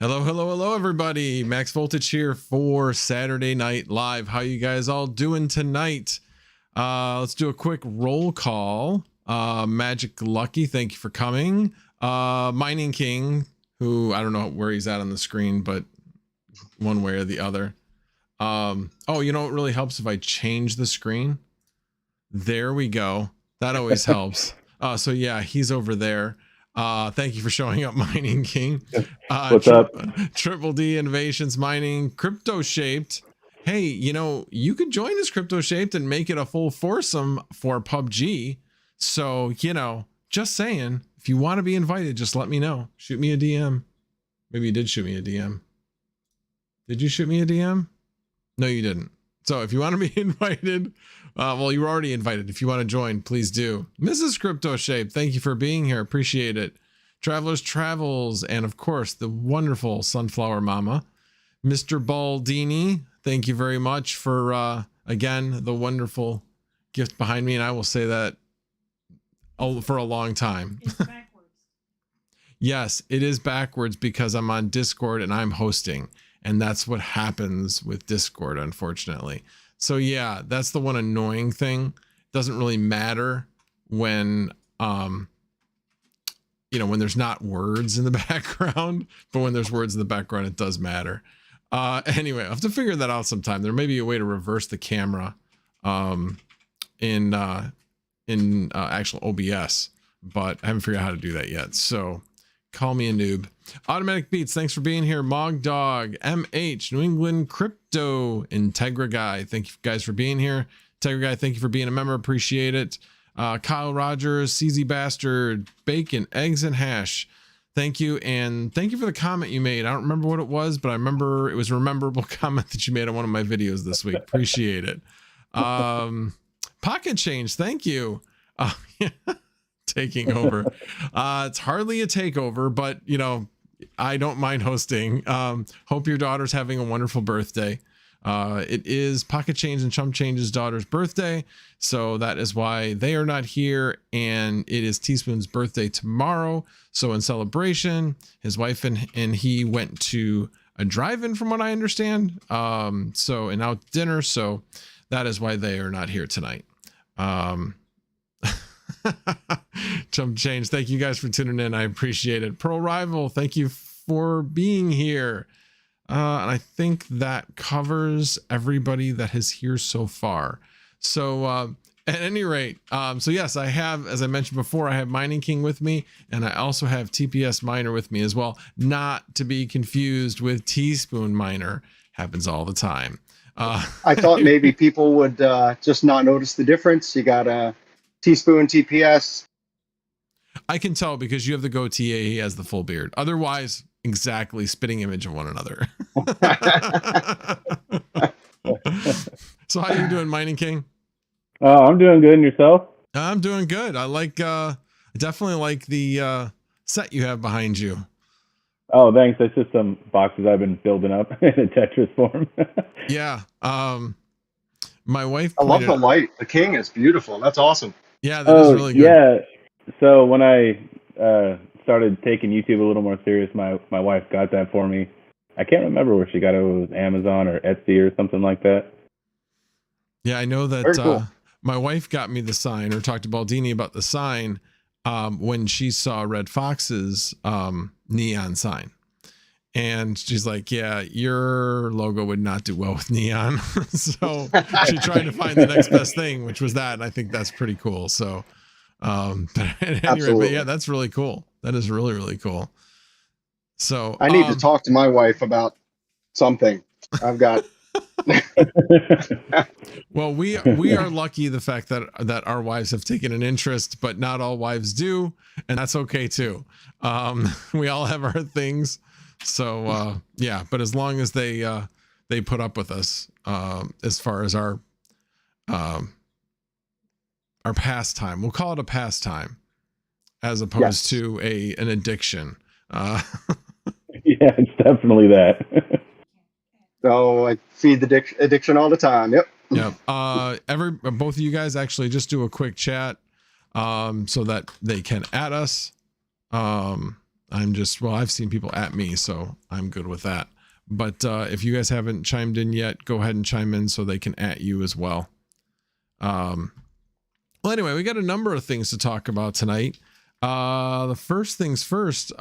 Hello, everybody. Max Voltage here for Saturday Night Live. How you guys all doing tonight? Let's do a quick roll call. Magic Lucky, thank you for coming. Mining King, who I don't know where he's at on the screen, but one way or the other. Oh, you know what really helps if I change the screen? There we go. That always helps. So yeah, he's over there. Thank you for showing up, Mining King. What's up? Triple D Innovations Mining, Crypto Shaped. Hey, you know, you could join this Crypto Shaped and make it a full foursome for PUBG. So, you know, just saying, if you want to be invited, just let me know. Shoot me a DM. Maybe you did shoot me a DM. Did you shoot me a DM? No, you didn't. So if you want to be invited, well, you were already invited. If you want to join, please do. Mrs. Crypto Shape, thank you for being here. Appreciate it. Travelers Travels, and of course, the wonderful Sunflower Mama. Mr. Baldini, thank you very much for, again, the wonderful gift behind me. And I will say that for a long time. It's backwards. Yes, it is backwards because I'm on Discord and I'm hosting. And that's what happens with Discord, unfortunately. So yeah, that's the one annoying thing. Doesn't really matter when, you know, when there's not words in the background, but when there's words in the background, it does matter. Anyway, I'll have to figure that out sometime. There may be a way to reverse the camera in actual OBS, but I haven't figured out how to do that yet. So call me a noob. Automatic Beats, thanks for being here. Mog Dog, MH, New England Crypto, Integra Guy, thank you guys for being here. Integra Guy, thank you for being a member, appreciate it. Kyle Rogers, CZ Bastard, Bacon, Eggs and Hash, thank you. And thank you for the comment you made. I don't remember what it was, but I remember it was a memorable comment that you made on one of my videos this week. Appreciate it. Pocket Change, thank you. Yeah. Taking over. It's hardly a takeover, but you know, I don't mind hosting. Hope your daughter's having a wonderful birthday. It is Pocket Change and Chump Change's daughter's birthday, so that is why they are not here, and it is Teaspoon's birthday tomorrow. So in celebration, his wife and he went to a drive-in from what I understand, so an out dinner, so that is why they are not here tonight. Chump Change, thank you guys for tuning in. I appreciate it. Pro Rival, thank you for being here. And I think that covers everybody that is here so far. So at any rate, so yes, I have, as I mentioned before, I have Mining King with me, and I also have TPS Miner with me as well. Not to be confused with Teaspoon Miner. Happens all the time. I thought maybe people would just not notice the difference. You got a Teaspoon TPS. I can tell because you have the goatee, he has the full beard. Otherwise, exactly spitting image of one another. So how you doing, Mining King? I'm doing good. And yourself? I'm doing good. I like definitely like the set you have behind you. Oh, thanks. That's just some boxes I've been building up in a Tetris form. Yeah. My wife. I love the light. The King is beautiful. That's awesome. Yeah, that is really good. Yeah. So when I started taking YouTube a little more serious, my wife got that for me. I can't remember where she got it. It was Amazon or Etsy or something like that. Yeah, I know that cool. My wife got me the sign, or talked to Baldini about the sign when she saw Red Fox's neon sign. And she's like, yeah, your logo would not do well with neon. So she tried to find the next best thing, which was that. And I think that's pretty cool. So, but anyway, but yeah, that's really cool. That is really, really cool. So I need to talk to my wife about something. I've got. Well, we are lucky the fact that our wives have taken an interest, but not all wives do. And that's okay too. We all have our things. So yeah, but as long as they put up with us as far as our pastime, we'll call it a pastime as opposed to an addiction. Yeah, it's definitely that. So I feed the addiction all the time. Yep. Yep. Both of you guys actually just do a quick chat so that they can add us. I'm just, well, I've seen people at me, so I'm good with that. But if you guys haven't chimed in yet, go ahead and chime in so they can at you as well. Well, anyway, we got a number of things to talk about tonight. The first things first,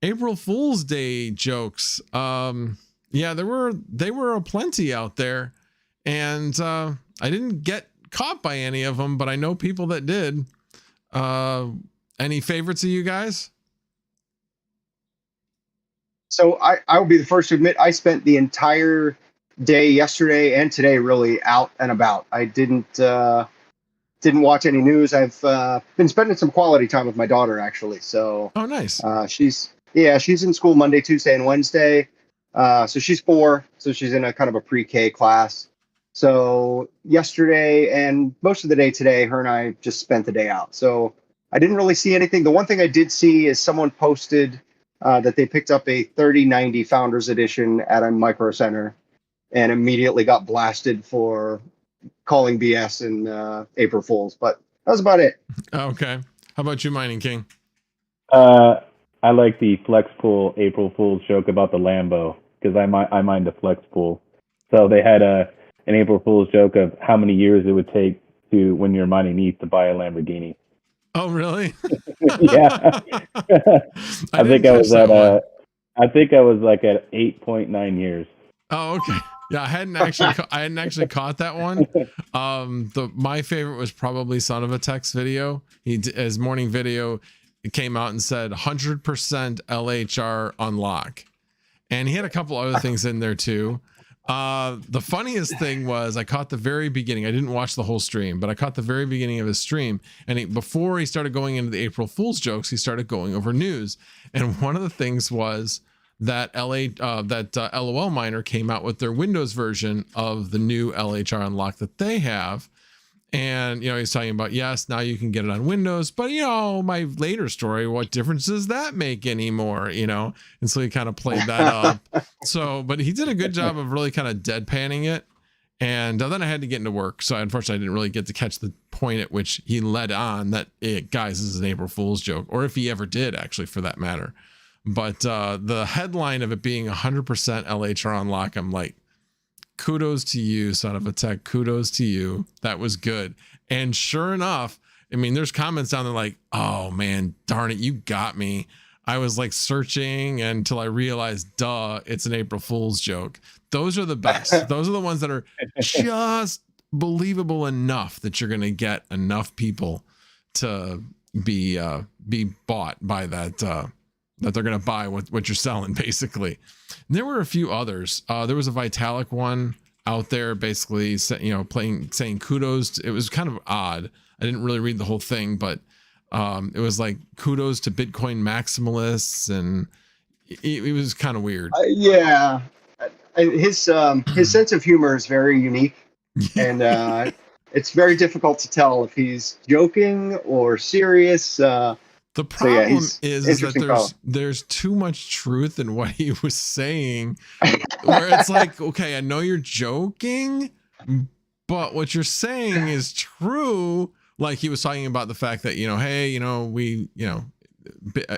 April Fool's Day jokes. Yeah, they were aplenty out there, and I didn't get caught by any of them, but I know people that did. Any favorites of you guys? So I will be the first to admit I spent the entire day yesterday and today really out and about. I didn't watch any news. I've been spending some quality time with my daughter actually. So Oh, nice. she's in school Monday, Tuesday, and Wednesday. So she's 4, so she's in a kind of a pre-K class. So yesterday and most of the day today, her and I just spent the day out. So I didn't really see anything. The one thing I did see is someone posted that they picked up a 3090 Founders Edition at a Micro Center and immediately got blasted for calling BS in April Fools. But that was about it. Okay. How about you, Mining King? I like the Flex Pool April Fool's joke about the Lambo because I mined the Flex Pool. So they had an April Fool's joke of how many years it would take to, when you're mining ETH, to buy a Lamborghini. Oh, really? Yeah. I think I was like at 8.9 years. Oh, okay. Yeah, I hadn't actually caught that one. My favorite was probably Son of a Tech's video. His morning video, it came out and said 100% LHR unlock, and he had a couple other things in there too. The funniest thing was I caught the very beginning. I didn't watch the whole stream, but I caught the very beginning of his stream. And before he started going into the April Fool's jokes, he started going over news. And one of the things was that LOL miner came out with their Windows version of the new LHR unlock that they have. And, he's talking about, yes, now you can get it on Windows, but my later story, what difference does that make anymore? And so he kind of played that up. But he did a good job of really kind of deadpanning it. And then I had to get into work. So unfortunately, I didn't really get to catch the point at which he led on that, guys, this is an April Fool's joke, or if he ever did, actually, for that matter. But the headline of it being 100% LHR unlock, I'm like, kudos to you, Son of a Tech. Kudos to you. That was good. And sure enough, I mean, there's comments down there like, oh man, darn it, you got me. I was like searching until I realized, duh, it's an April Fool's joke. Those are the best. Those are the ones that are just believable enough that you're going to get enough people to be bought by that, that they're going to buy what you're selling, basically. And there were a few others. There was a Vitalik one out there, basically, saying kudos. It was kind of odd. I didn't really read the whole thing, but it was like kudos to Bitcoin maximalists, and it was kind of weird. Yeah, his sense of humor is very unique, and it's very difficult to tell if he's joking or serious. The problem is that there's too much truth in what he was saying, where it's like, okay, I know you're joking, but what you're saying is true. Like he was talking about the fact that, hey,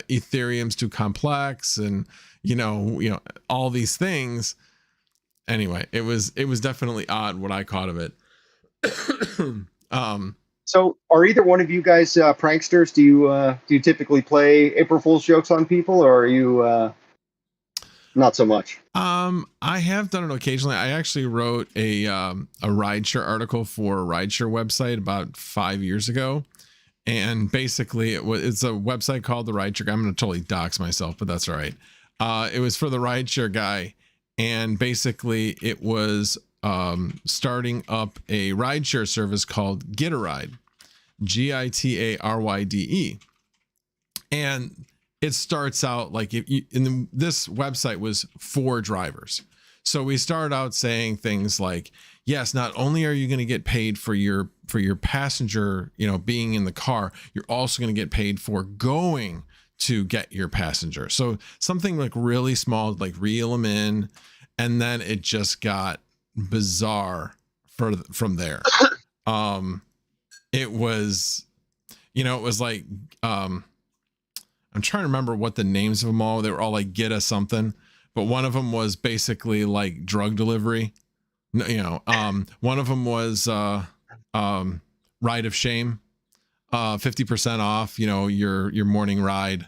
Ethereum's too complex, and all these things. Anyway, it was definitely odd what I caught of it. So, are either one of you guys pranksters? Do you typically play April Fool's jokes on people, or are you not so much? I have done it occasionally. I actually wrote a rideshare article for a rideshare website about 5 years ago, and basically it's a website called the Rideshare. I'm going to totally dox myself, but that's all right. It was for the rideshare guy, and basically it was starting up a rideshare service called Gitaride, GITARYDE. And it starts out like this website was for drivers. So we started out saying things like, yes, not only are you going to get paid for your passenger, being in the car, you're also going to get paid for going to get your passenger. So something like really small, like reel them in. And then it just got bizarre from there. It was, it was like, I'm trying to remember what the names of them all. They were all like get us something, but one of them was basically like drug delivery. One of them was ride of shame, 50% off, your morning ride,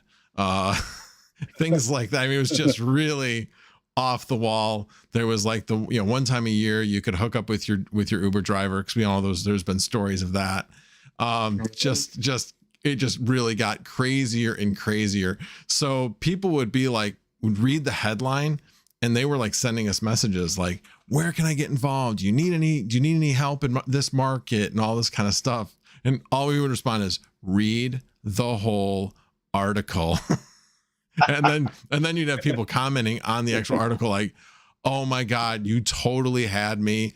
things like that. I mean, it was just really off the wall. There was like one time a year you could hook up with your Uber driver, because we all know there's been stories of that. It just really got crazier and crazier. So people would read the headline, and they were like sending us messages like, where can I get involved? Do you need any help in this market and all this kind of stuff? And all we would respond is, read the whole article. and then you'd have people commenting on the actual article like, oh my God, you totally had me.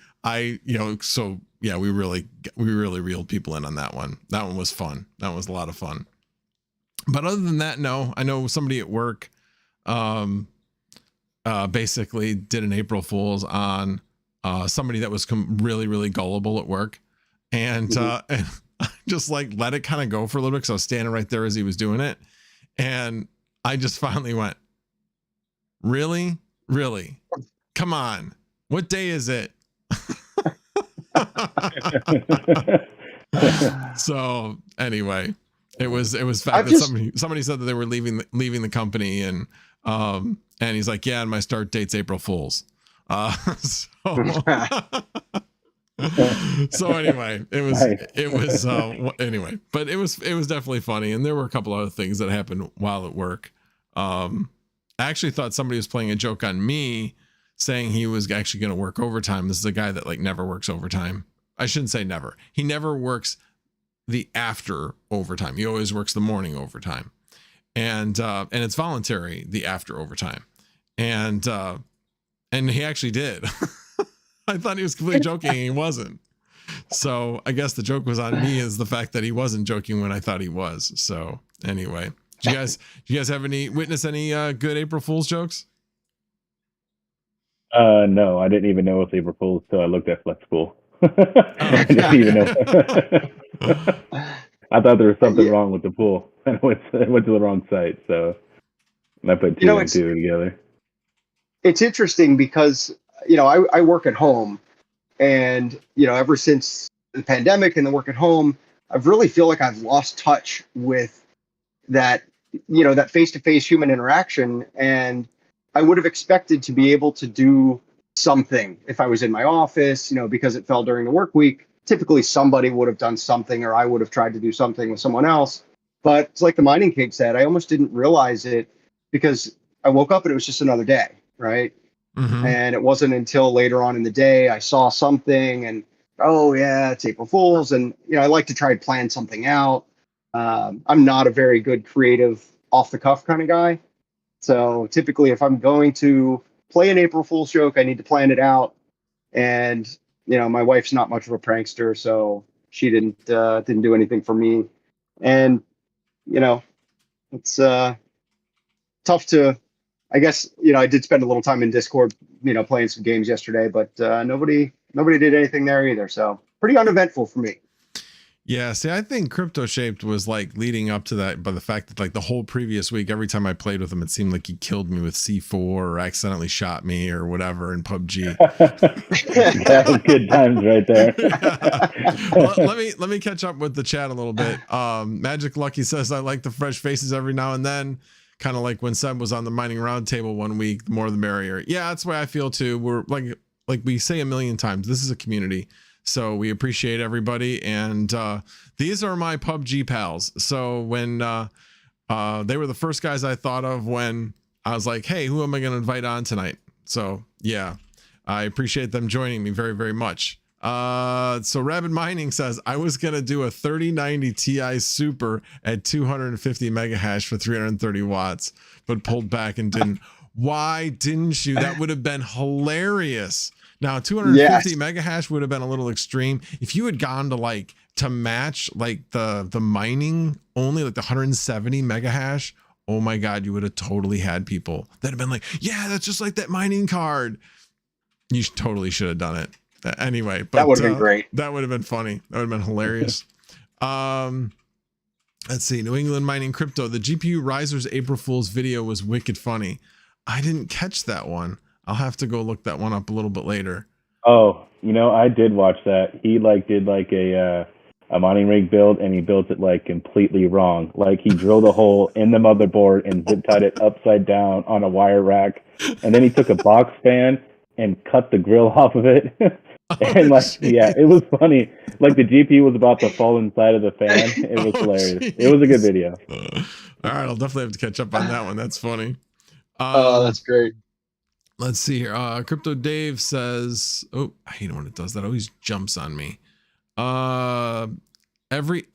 So yeah, we really reeled people in on that one. That one was fun. That was a lot of fun. But other than that, no, I know somebody at work, basically did an April Fool's on, somebody that was really, really gullible at work. And, and I just like let it kind of go for a little bit, because I was standing right there as he was doing it. And I just finally went, really? Come on. What day is it? So anyway, it was fact that somebody said that they were leaving the company, and he's like, yeah, and my start date's April Fool's. So anyway, anyway, but it was definitely funny. And there were a couple other things that happened while at work. I actually thought somebody was playing a joke on me, saying he was actually going to work overtime. This is a guy that like never works overtime. I shouldn't say never. He never works the after overtime. He always works the morning overtime. And it's voluntary, the after overtime. And he actually did. I thought he was completely joking, and he wasn't. So I guess the joke was on me, is the fact that he wasn't joking when I thought he was. So anyway, do you guys have witness any good April Fool's jokes? No, I didn't even know it was April Fool's till I looked at FlexPool. I didn't even know. I thought there was something wrong with the pool. I went to the wrong site, so I put two and two together. It's interesting because I work at home, and ever since the pandemic and the work at home, I really feel like I've lost touch with that that face-to-face human interaction. And I would have expected to be able to do something if I was in my office, because it fell during the work week. Typically somebody would have done something, or I would have tried to do something with someone else. But it's like the mining cake said, I almost didn't realize it, because I woke up and it was just another day, right? Mm-hmm. And it wasn't until later on in the day I saw something, and oh yeah, it's April Fool's. And I like to try and plan something out. I'm not a very good creative off the cuff kind of guy. So typically if I'm going to play an April Fool's joke, I need to plan it out. And my wife's not much of a prankster, so she didn't do anything for me. And it's tough to, I guess, I did spend a little time in Discord, playing some games yesterday, but nobody did anything there either. So pretty uneventful for me. Yeah, see, I think Crypto Shaped was like leading up to that by the fact that like the whole previous week, every time I played with him, it seemed like he killed me with C4 or accidentally shot me or whatever in PUBG. That was good times right there. Well, let me catch up with the chat a little bit. Magic Lucky says, I like the fresh faces every now and then. Kind of like when Seb was on the mining roundtable one week, the more the merrier. Yeah, that's the way I feel too. We're like we say a million times, this is a community. So we appreciate everybody. And these are my PUBG pals. So when they were the first guys I thought of when I was like, hey, who am I going to invite on tonight? So yeah, I appreciate them joining me very, very much. So Rabid Mining says, I was going to do a 3090 Ti Super at 250 mega hash for 330 watts, but pulled back and didn't. Why didn't you? That would have been hilarious. Now 250 mega hash would have been a little extreme. If you had gone to match like the mining only like the 170 mega hash, oh my God, you would have totally had people that have been like, yeah, that's just like that mining card. You totally should have done it. Anyway, but that would have been great. That would have been funny. That would have been hilarious. Let's see. New England Mining Crypto. The GPU Risers April Fool's video was wicked funny. I didn't catch that one. I'll have to go look that one up a little bit later. Oh, I did watch that. He did a mining rig build, and he built it completely wrong. He drilled a hole in the motherboard and zip tied it upside down on a wire rack, and then he took a box fan and cut the grill off of it. And it was funny. The GPU was about to fall inside of the fan. It was hilarious. Geez. It was a good video. All right, I'll definitely have to catch up on that one. That's funny. Oh, that's great. Let's see here. Crypto Dave says, "Oh, I hate it when it does that. It always jumps on me." Ever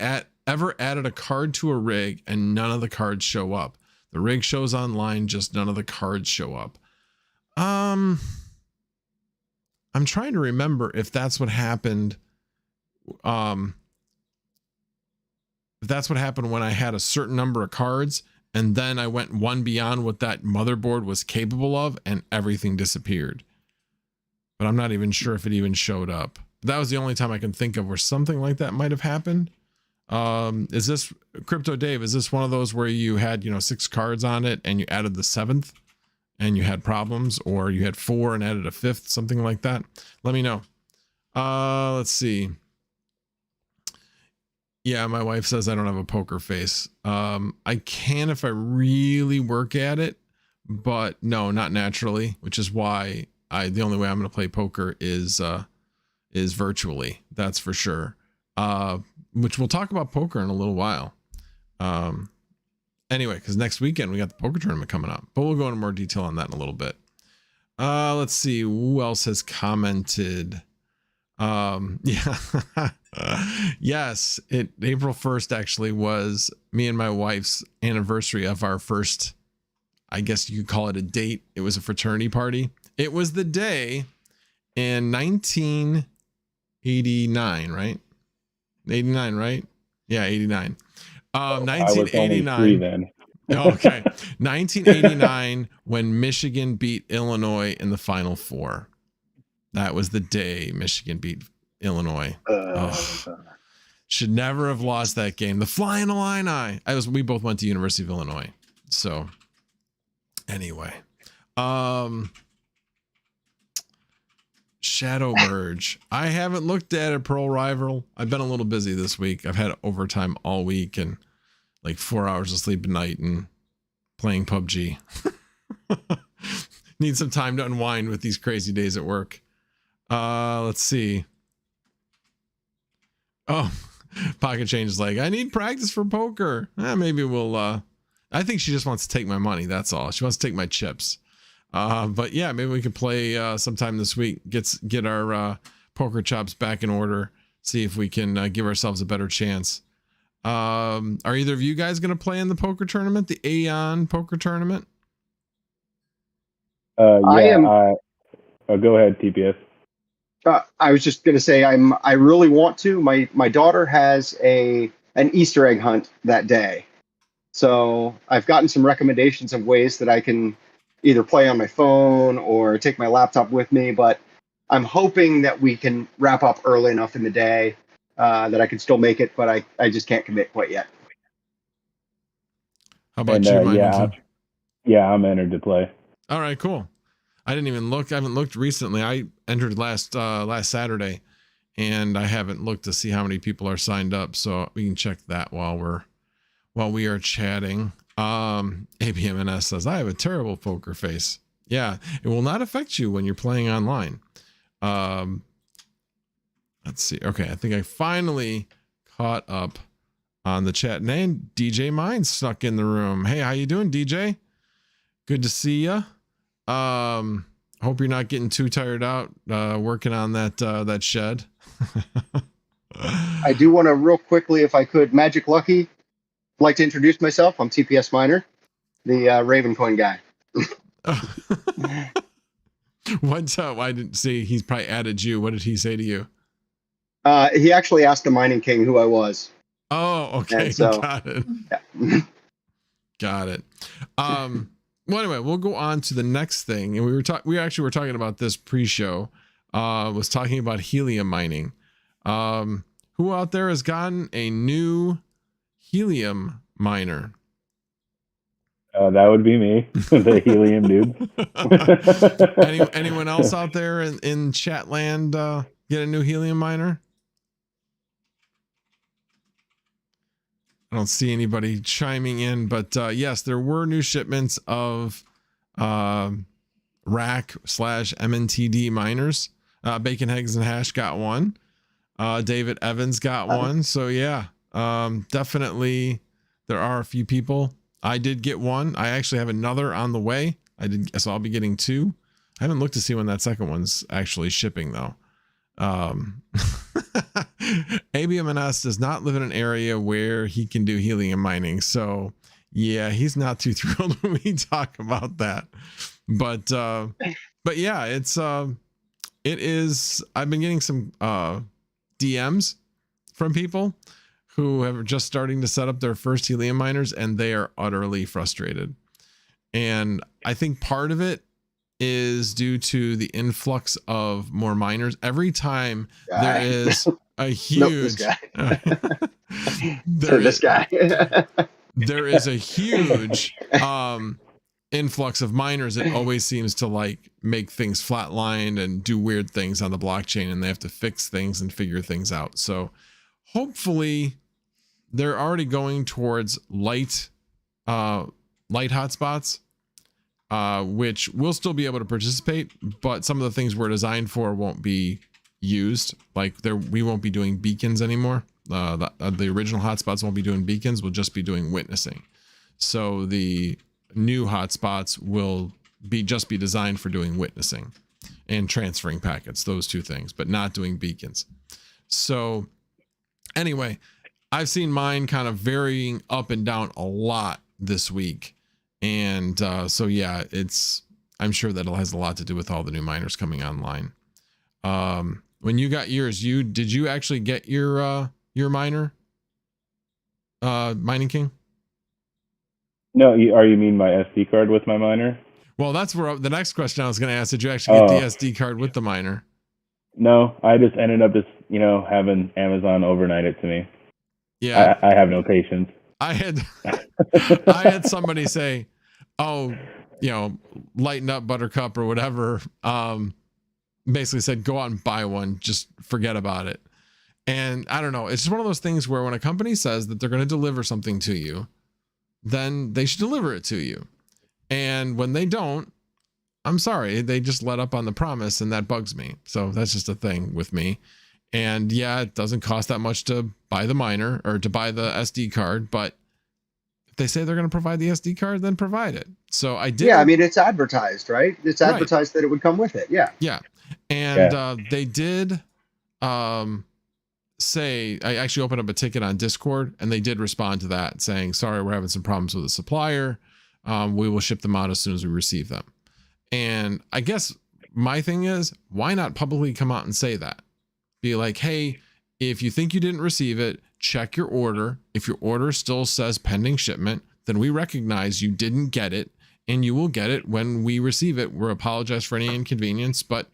added a card to a rig and none of the cards show up? The rig shows online, just none of the cards show up. I'm trying to remember if that's what happened. If that's what happened when I had a certain number of cards and then I went one beyond what that motherboard was capable of and everything disappeared. But I'm not even sure if it even showed up. That was the only time I can think of where something like that might have happened. Is this Crypto Dave? Is this one of those where you had, 6 cards on it and you added the 7th? And you had problems, or you had 4 and added a 5th, something like that? Let me know. Let's see. Yeah, my wife says I don't have a poker face. I can if I really work at it, but no, not naturally, which is why the only way I'm going to play poker is virtually. That's for sure. Which we'll talk about poker in a little while. Anyway, because next weekend we got the poker tournament coming up, but we'll go into more detail on that in a little bit. Let's see who else has commented. Yeah, yes, April 1st actually was me and my wife's anniversary of our first, I guess you could call it a date. It was a fraternity party. It was the day in 1989, right? 89, right? Yeah, 89. 1989. I was only 3 then. Okay. 1989 when Michigan beat Illinois in the Final Four. That was the day Michigan beat Illinois. Should never have lost that game. The Flying Illini. We both went to University of Illinois. So anyway. Shadow Merge. I haven't looked at it, Pearl Rival. I've been a little busy this week. I've had overtime all week and 4 hours of sleep a night and playing PUBG. Need some time to unwind with these crazy days at work. Let's see. Oh, Pocket Change is I need practice for poker. Maybe we'll, I think she just wants to take my money. That's all. She wants to take my chips. But yeah, maybe we could play sometime this week. Get our poker chops back in order. See if we can give ourselves a better chance. Are either of you guys going to play in the poker tournament, the Aeon poker tournament? Yeah. I am. Go ahead, TPS. I was just going to say I really want to. My daughter has an Easter egg hunt that day, so I've gotten some recommendations of ways that I can either play on my phone or take my laptop with me, but I'm hoping that we can wrap up early enough in the day that I can still make it, but I just can't commit quite yet. How about you, Yeah, I'm entered to play. All right, cool. I didn't even look. I haven't looked recently. I entered last Saturday, and I haven't looked to see how many people are signed up, so we can check that while we are chatting. ABMNS says, I have a terrible poker face. Yeah, it will not affect you when you're playing online. Let's see. Okay, I think I finally caught up on the chat. And DJ Mine snuck in the room. Hey, how you doing, DJ? Good to see ya. Hope you're not getting too tired out working on that shed. I do want to real quickly, if I could, Magic Lucky. I'd like to introduce myself. I'm TPS Miner, the Raven Coin guy. What's up? I didn't see. He's probably added you. What did he say to you? He actually asked the Mining King who I was. Oh, okay. So, got it. Yeah. Got it. Well, anyway, we'll go on to the next thing. And we actually were talking about this pre-show. Was talking about helium mining. Who out there has gotten a new helium miner? That would be me, the helium dude. Anyone else out there in chat land get a new helium miner? I don't see anybody chiming in, but yes, there were new shipments of rack/MNTD miners. Bacon, Eggs, and Hash got one. David Evans got one. So yeah, definitely there are a few people. I did get one. I actually have another on the way. So I'll be getting two. I haven't looked to see when that second one's actually shipping though. ABMNS does not live in an area where he can do helium mining. So yeah, he's not too thrilled when we talk about that. But yeah, it is. I've been getting some DMs from people who have just starting to set up their first helium miners, and they are utterly frustrated. And I think part of it is due to the influx of more miners. Every time there is a huge there is a huge influx of miners. It always seems to like make things flatline and do weird things on the blockchain, and they have to fix things and figure things out. So hopefully they're already going towards light hotspots, which we'll still be able to participate, but some of the things we're designed for won't be used. Like we won't be doing beacons anymore. The original hotspots won't be doing beacons. We'll just be doing witnessing. So the new hotspots will just be designed for doing witnessing and transferring packets, those two things, but not doing beacons. So anyway, I've seen mine kind of varying up and down a lot this week. And so yeah, I'm sure that it has a lot to do with all the new miners coming online. When you got yours, did you actually get your miner, Mining King? No, you mean my SD card with my miner? Well, that's where the next question I was going to ask. Did you actually get the SD card with the miner? No, I just ended up having Amazon overnight it to me. Yeah, I have no patience. I had somebody say, "Oh, lighten up, Buttercup," or whatever. Basically said, "Go out and buy one. Just forget about it." And I don't know. It's just one of those things where when a company says that they're going to deliver something to you, then they should deliver it to you. And when they don't, I'm sorry, they just let up on the promise, and that bugs me. So that's just a thing with me. And yeah, it doesn't cost that much to buy the miner or to buy the SD card, but if they say they're going to provide the SD card, then provide it. So I did. Yeah, I mean, it's advertised, right? It's advertised that it would come with it. Yeah. Yeah. And they did say, I actually opened up a ticket on Discord, and they did respond to that saying, "Sorry, we're having some problems with the supplier. We will ship them out as soon as we receive them." And I guess my thing is, why not publicly come out and say that? Be like, "Hey, if you think you didn't receive it, check your order. If your order still says pending shipment, then we recognize you didn't get it, and you will get it when we receive it. We're apologize for any inconvenience, but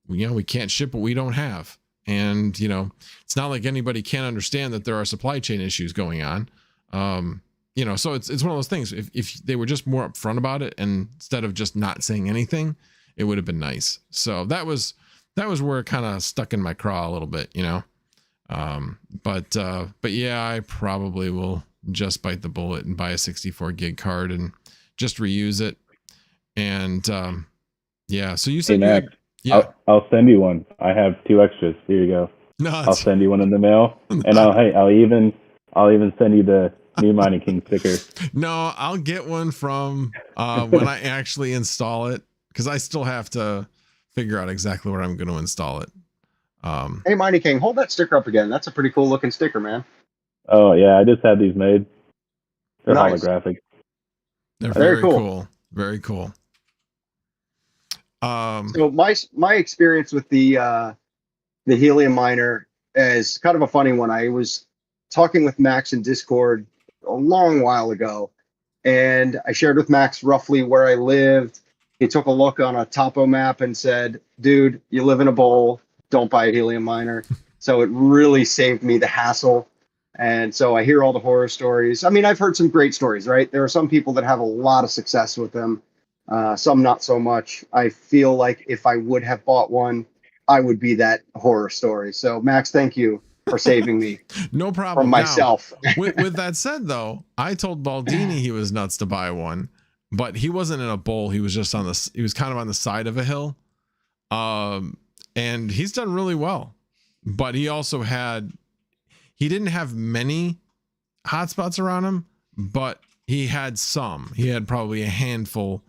we can't ship what we don't have." And it's not like anybody can't understand that there are supply chain issues going on. So it's one of those things. If they were just more upfront about it, and instead of just not saying anything, it would have been nice. So that was where it kind of stuck in my craw a little bit, but yeah, I probably will just bite the bullet and buy a 64 gig card and just reuse it. And yeah, so you said I'll send you one. I have 2 extras. Here you go. No, I'll send you one in the mail, and I'll even send you the new Mining King sticker. No, I'll get one from when I actually install it, because I still have to figure out exactly where I'm going to install it. Hey, Mining King, hold that sticker up again. That's a pretty cool looking sticker, man. Oh yeah, I just had these made. They're nice. holographic. They're very cool. Very cool. So my experience with the helium miner is kind of a funny one. I was talking with Max in Discord a long while ago, and I shared with Max roughly where I lived. He took a look on a topo map and said, "Dude, you live in a bowl. Don't buy a helium miner." So it really saved me the hassle And so I hear all the horror stories. I mean, I've heard some great stories, right? There are some people that have a lot of success with them, some not so much. I feel like if I would have bought one, I would be that horror story. So, Max, thank you for saving me No from problem. myself. Now, with that said, though, I told Baldini he was nuts to buy one, but he wasn't in a bowl. He was just he was kind of on the side of a hill. And he's done really well, but he also he didn't have many hotspots around him, but he had some. He had probably a handful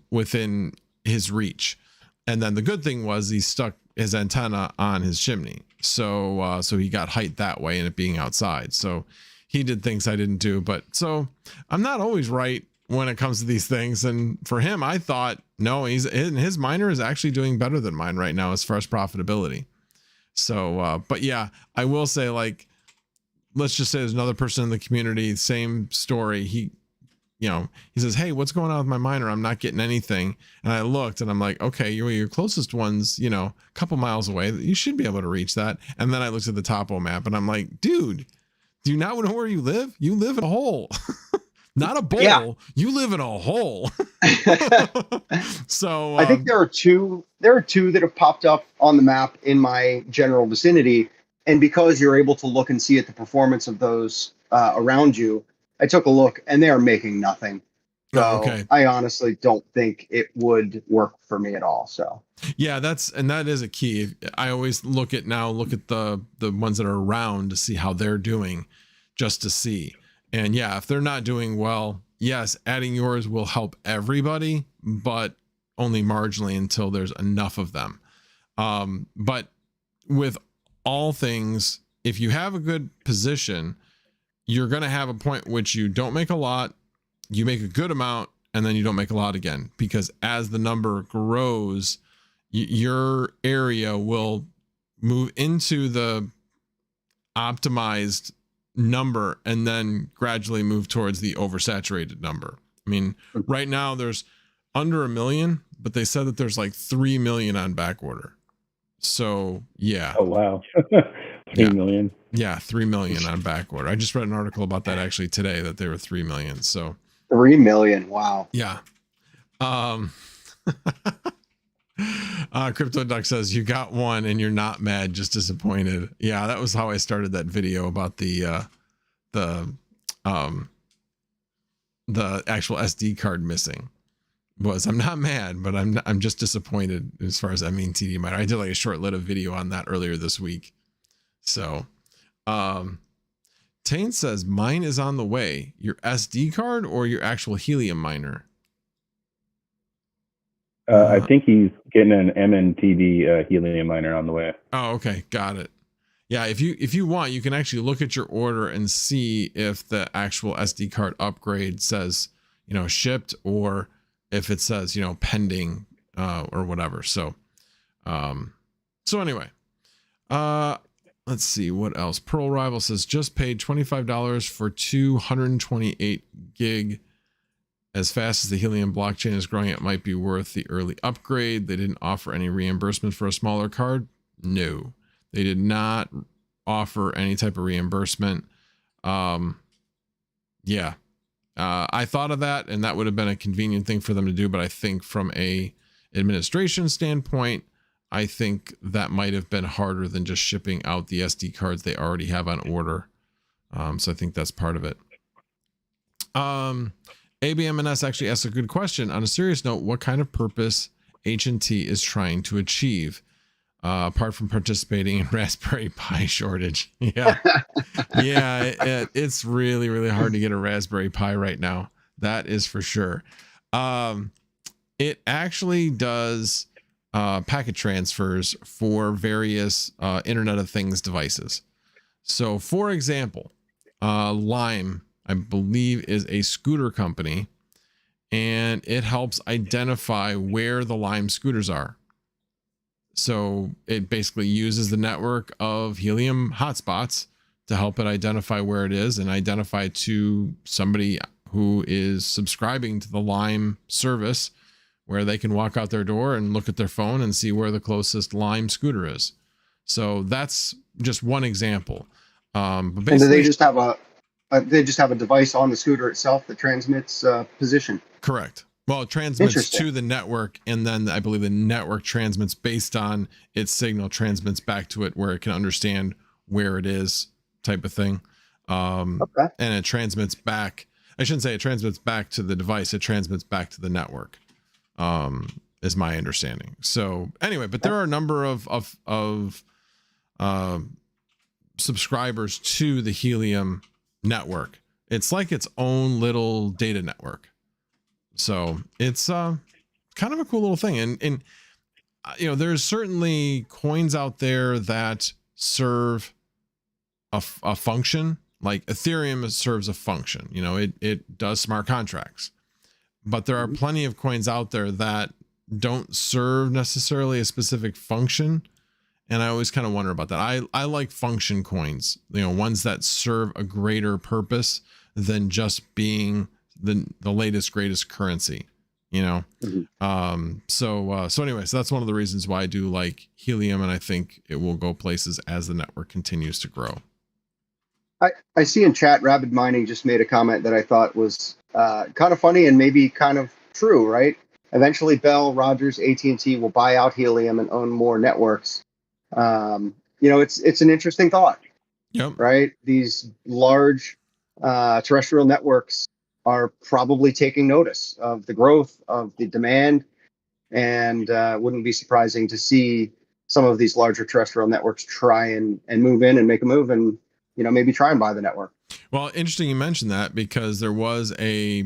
within his reach. And then the good thing was he stuck his antenna on his chimney. So he got height that way and it being outside. So he did things I didn't do. But so I'm not always right when it comes to these things. And for him, I thought, no, his miner is actually doing better than mine right now as far as profitability. So, but yeah, I will say, like, let's just say there's another person in the community, same story. He says, hey, what's going on with my miner? I'm not getting anything. And I looked and I'm like, okay, your closest one's, a couple miles away. You should be able to reach that. And then I looked at the topo map and I'm like, dude, do you not know where you live? You live in a hole. Not a bowl. Yeah. You live in a hole. So I think there are two that have popped up on the map in my general vicinity. And because you're able to look and see at the performance of those around you, I took a look and they are making nothing. So okay. I honestly don't think it would work for me at all. So yeah, that is a key. I always look at the ones that are around to see how they're doing, just to see. And yeah, if they're not doing well, yes, adding yours will help everybody, but only marginally until there's enough of them. But with all things, if you have a good position, you're going to have a point which you don't make a lot, you make a good amount, and then you don't make a lot again. Because as the number grows, your area will move into the optimized number and then gradually move towards the oversaturated number. I mean, right now there's under 1 million, but they said that there's like 3 million on back order. So yeah. Oh wow. 3 million. Yeah, 3 million on back order. I just read an article about that actually today, that they were 3 million. So 3 million. Wow. Yeah. Crypto Duck says you got one and you're not mad, just disappointed. Yeah, that was how I started that video about the actual SD card missing. I'm not mad, but I'm just disappointed as far as MNTD Miner. I did like a short-lived video on that earlier this week. So Tane says mine is on the way. Your SD card or your actual Helium miner? I think he's getting an MNTD Helium miner on the way. Oh, okay. Got it. Yeah, if you want, you can actually look at your order and see if the actual SD card upgrade says, shipped, or if it says, pending, or whatever. So anyway, let's see what else. Pearl Rival says just paid $25 for 228 gig. As fast as the Helium blockchain is growing, it might be worth the early upgrade. They didn't offer any reimbursement for a smaller card. No, they did not offer any type of reimbursement. I thought of that, and that would have been a convenient thing for them to do. But I think from a administration standpoint, I think that might have been harder than just shipping out the SD cards they already have on order. So I think that's part of it. ABMNS actually asks a good question. On a serious note, what kind of purpose H&T is trying to achieve, apart from participating in Raspberry Pi shortage? Yeah, it's really, really hard to get a Raspberry Pi right now. That is for sure. It actually does packet transfers for various Internet of Things devices. So, for example, Lime, I believe, is a scooter company, and it helps identify where the Lime scooters are. So it basically uses the network of Helium hotspots to help it identify where it is and identify to somebody who is subscribing to the Lime service, where they can walk out their door and look at their phone and see where the closest Lime scooter is. So that's just one example. But And do basically, they just have a device on the scooter itself that transmits position? correct. Well, it transmits Interesting. to the network, and then I believe the network transmits based on its signal, transmits back to it where it can understand where it is, type of thing. Okay. And it transmits back. I shouldn't say it transmits back to the device. It transmits back to the network, is my understanding. So anyway, but there are a number of subscribers to the Helium network. It's like its own little data network. So it's kind of a cool little thing. And you know, there's certainly coins out there that serve a function. Like Ethereum serves a function. You know, it does smart contracts. But there are plenty of coins out there that don't serve necessarily a specific function. And I always kind of wonder about that. I like function coins, you know, ones that serve a greater purpose than just being the latest, greatest currency, you know? So anyway, so that's one of the reasons why I do like Helium. And I think it will go places as the network continues to grow. I see in chat, Rapid Mining just made a comment that I thought was kind of funny and maybe kind of true, right? Eventually, Bell, Rogers, AT&T will buy out Helium and own more networks. You know, it's an interesting thought. Yep. Right? These large terrestrial networks are probably taking notice of the growth of the demand, and wouldn't be surprising to see some of these larger terrestrial networks try and move in and make a move and, you know, maybe try and buy the network. Well, interesting you mentioned that, because there was a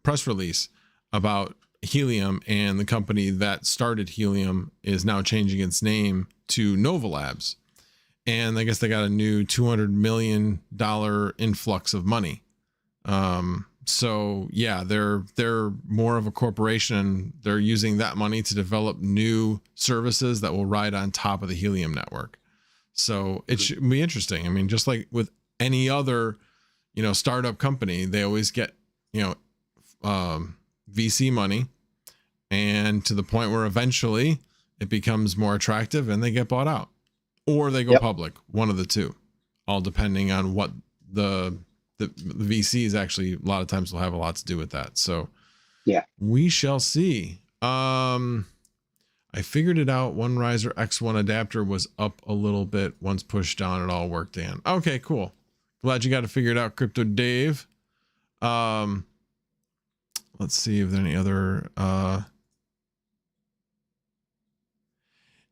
press release about Helium, and the company that started Helium is now changing its name to Nova Labs. And I guess they got a new $200 million influx of money. So yeah, they're more of a corporation. They're using that money to develop new services that will ride on top of the Helium network. So it should be interesting. I mean, just like with any other, you know, startup company, they always get, you know, VC money, and to the point where eventually it becomes more attractive and they get bought out, or they go public, one of the two, all depending on what the VCs actually, a lot of times will have a lot to do with that. So yeah, we shall see. I figured it out. One Riser X1 adapter was up a little bit. Once pushed down, it all worked in. Okay, cool. Glad you got to figure it out, Crypto Dave. Let's see if there are any other.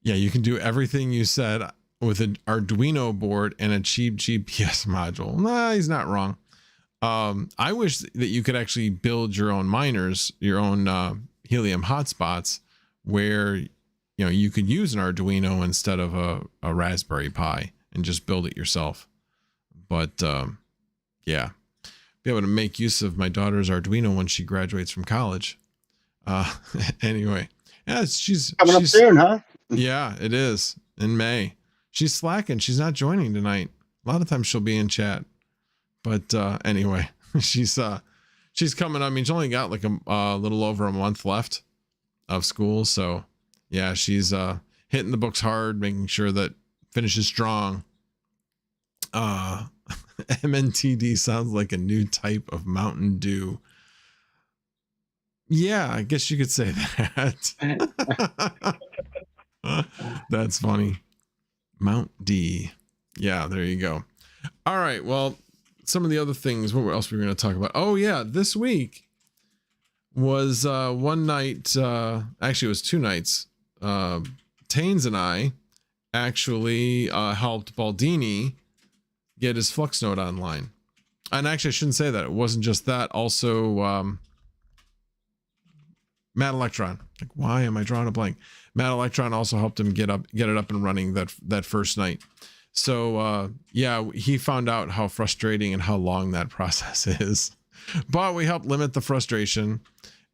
Yeah, you can do everything you said with an Arduino board and a cheap GPS module. Nah, he's not wrong. I wish that you could actually build your own miners, your own Helium hotspots, where, you know, you could use an Arduino instead of a Raspberry Pi and just build it yourself. But yeah, be able to make use of my daughter's Arduino when she graduates from college. Anyway, yeah, she's coming up soon, huh? Yeah, it is in May. She's slacking. She's not joining tonight. A lot of times she'll be in chat, but anyway, she's coming. I mean, she's only got like a little over a month left of school, so yeah, she's hitting the books hard, making sure that finishes strong. MNTD sounds like a new type of Mountain Dew. Yeah, I guess you could say that. That's funny. Mount D. Yeah, there you go. All right, well, some of the other things, what else were we going to talk about? Oh yeah, this week was one night, actually it was 2 nights. Taines and I actually helped Baldini get his Fluxnode online. And actually, I shouldn't say that. It wasn't just that. Also, Matt Electron. Like, why am I drawing a blank? Matt Electron also helped him get it up and running that first night. So yeah, he found out how frustrating and how long that process is. But we helped limit the frustration.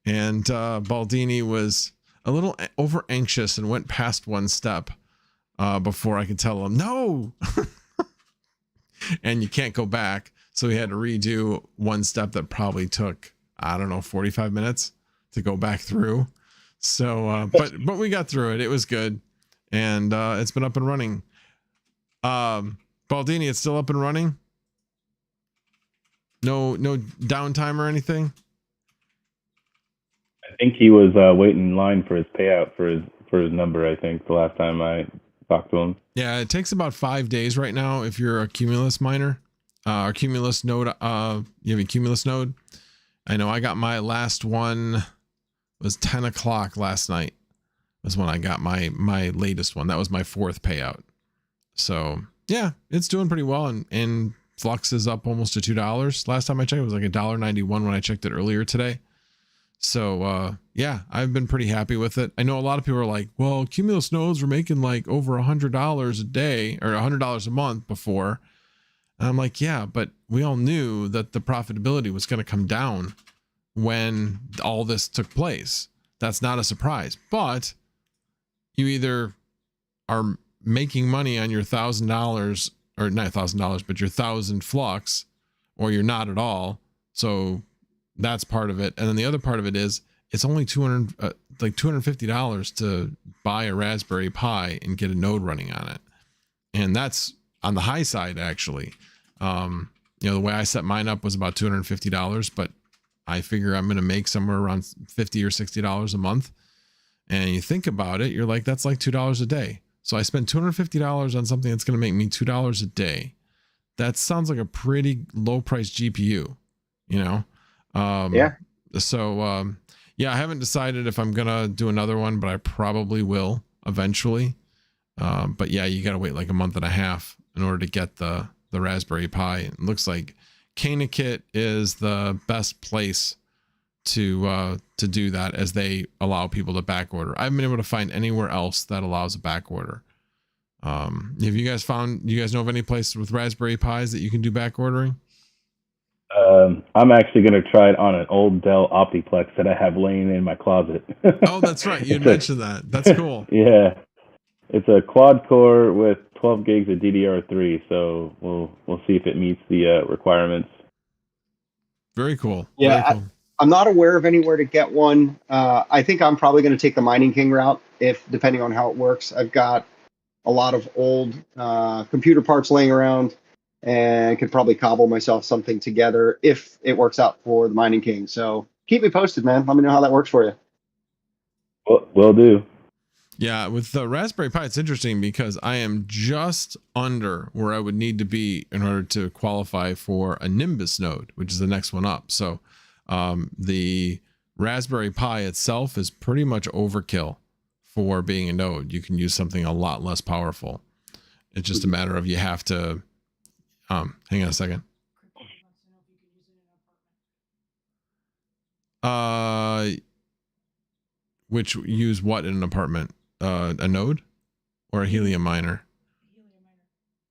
And Baldini was a little over anxious and went past one step before I could tell him no. And you can't go back. So he had to redo one step that probably took, I don't know, 45 minutes to go back through. So, but we got through it. It was good. And it's been up and running. Baldini, it's still up and running. No downtime or anything. I think he was waiting in line for his payout for his number. I think the last time I talked to him. Yeah, it takes about 5 days right now if you're a Cumulus miner, or Cumulus node. You have a Cumulus node. I know I got my last one. It was 10 o'clock last night. Was when I got my latest one. That was my 4th payout. So yeah, it's doing pretty well, and Flux is up almost to $2. Last time I checked, it was like $1.91 when I checked it earlier today. So yeah, I've been pretty happy with it. I know a lot of people are like, well, Cumulus nodes were making like over $100 a day or $100 a month before. And I'm like, yeah, but we all knew that the profitability was going to come down when all this took place. That's not a surprise, but you either are making money on your $1,000 or not $1,000, but your 1,000 Flux, or you're not at all. So that's part of it. And then the other part of it is it's only $250 to buy a Raspberry Pi and get a node running on it. And that's on the high side, actually. The way I set mine up was about $250, but I figure I'm going to make somewhere around $50 or $60 a month. And you think about it, you're like, that's like $2 a day. So I spent $250 on something that's going to make me $2 a day. That sounds like a pretty low price GPU, yeah. So, yeah, I haven't decided if I'm going to do another one, but I probably will eventually. But yeah, you got to wait like a month and a half in order to get the Raspberry Pi. It looks like CanaKit is the best place to do that, as they allow people to back order. I haven't been able to find anywhere else that allows a back order. Have you guys know of any place with Raspberry Pis that you can do back ordering? I'm actually going to try it on an old Dell Optiplex that I have laying in my closet. Oh, that's right. You mentioned that. That's cool. Yeah. It's a quad core with 12 gigs of DDR3, so we'll see if it meets the requirements. Very cool. Yeah, Very cool. I'm not aware of anywhere to get one. I think I'm probably going to take the Mining King route, depending on how it works. I've got a lot of old computer parts laying around, and could probably cobble myself something together if it works out for the Mining King. So keep me posted, man. Let me know how that works for you. Will do. Yeah, with the Raspberry Pi, it's interesting because I am just under where I would need to be in order to qualify for a Nimbus node, which is the next one up. So the Raspberry Pi itself is pretty much overkill for being a node. You can use something a lot less powerful. It's just a matter of you have to, hang on a second. Which use what in an apartment? A node or a helium miner?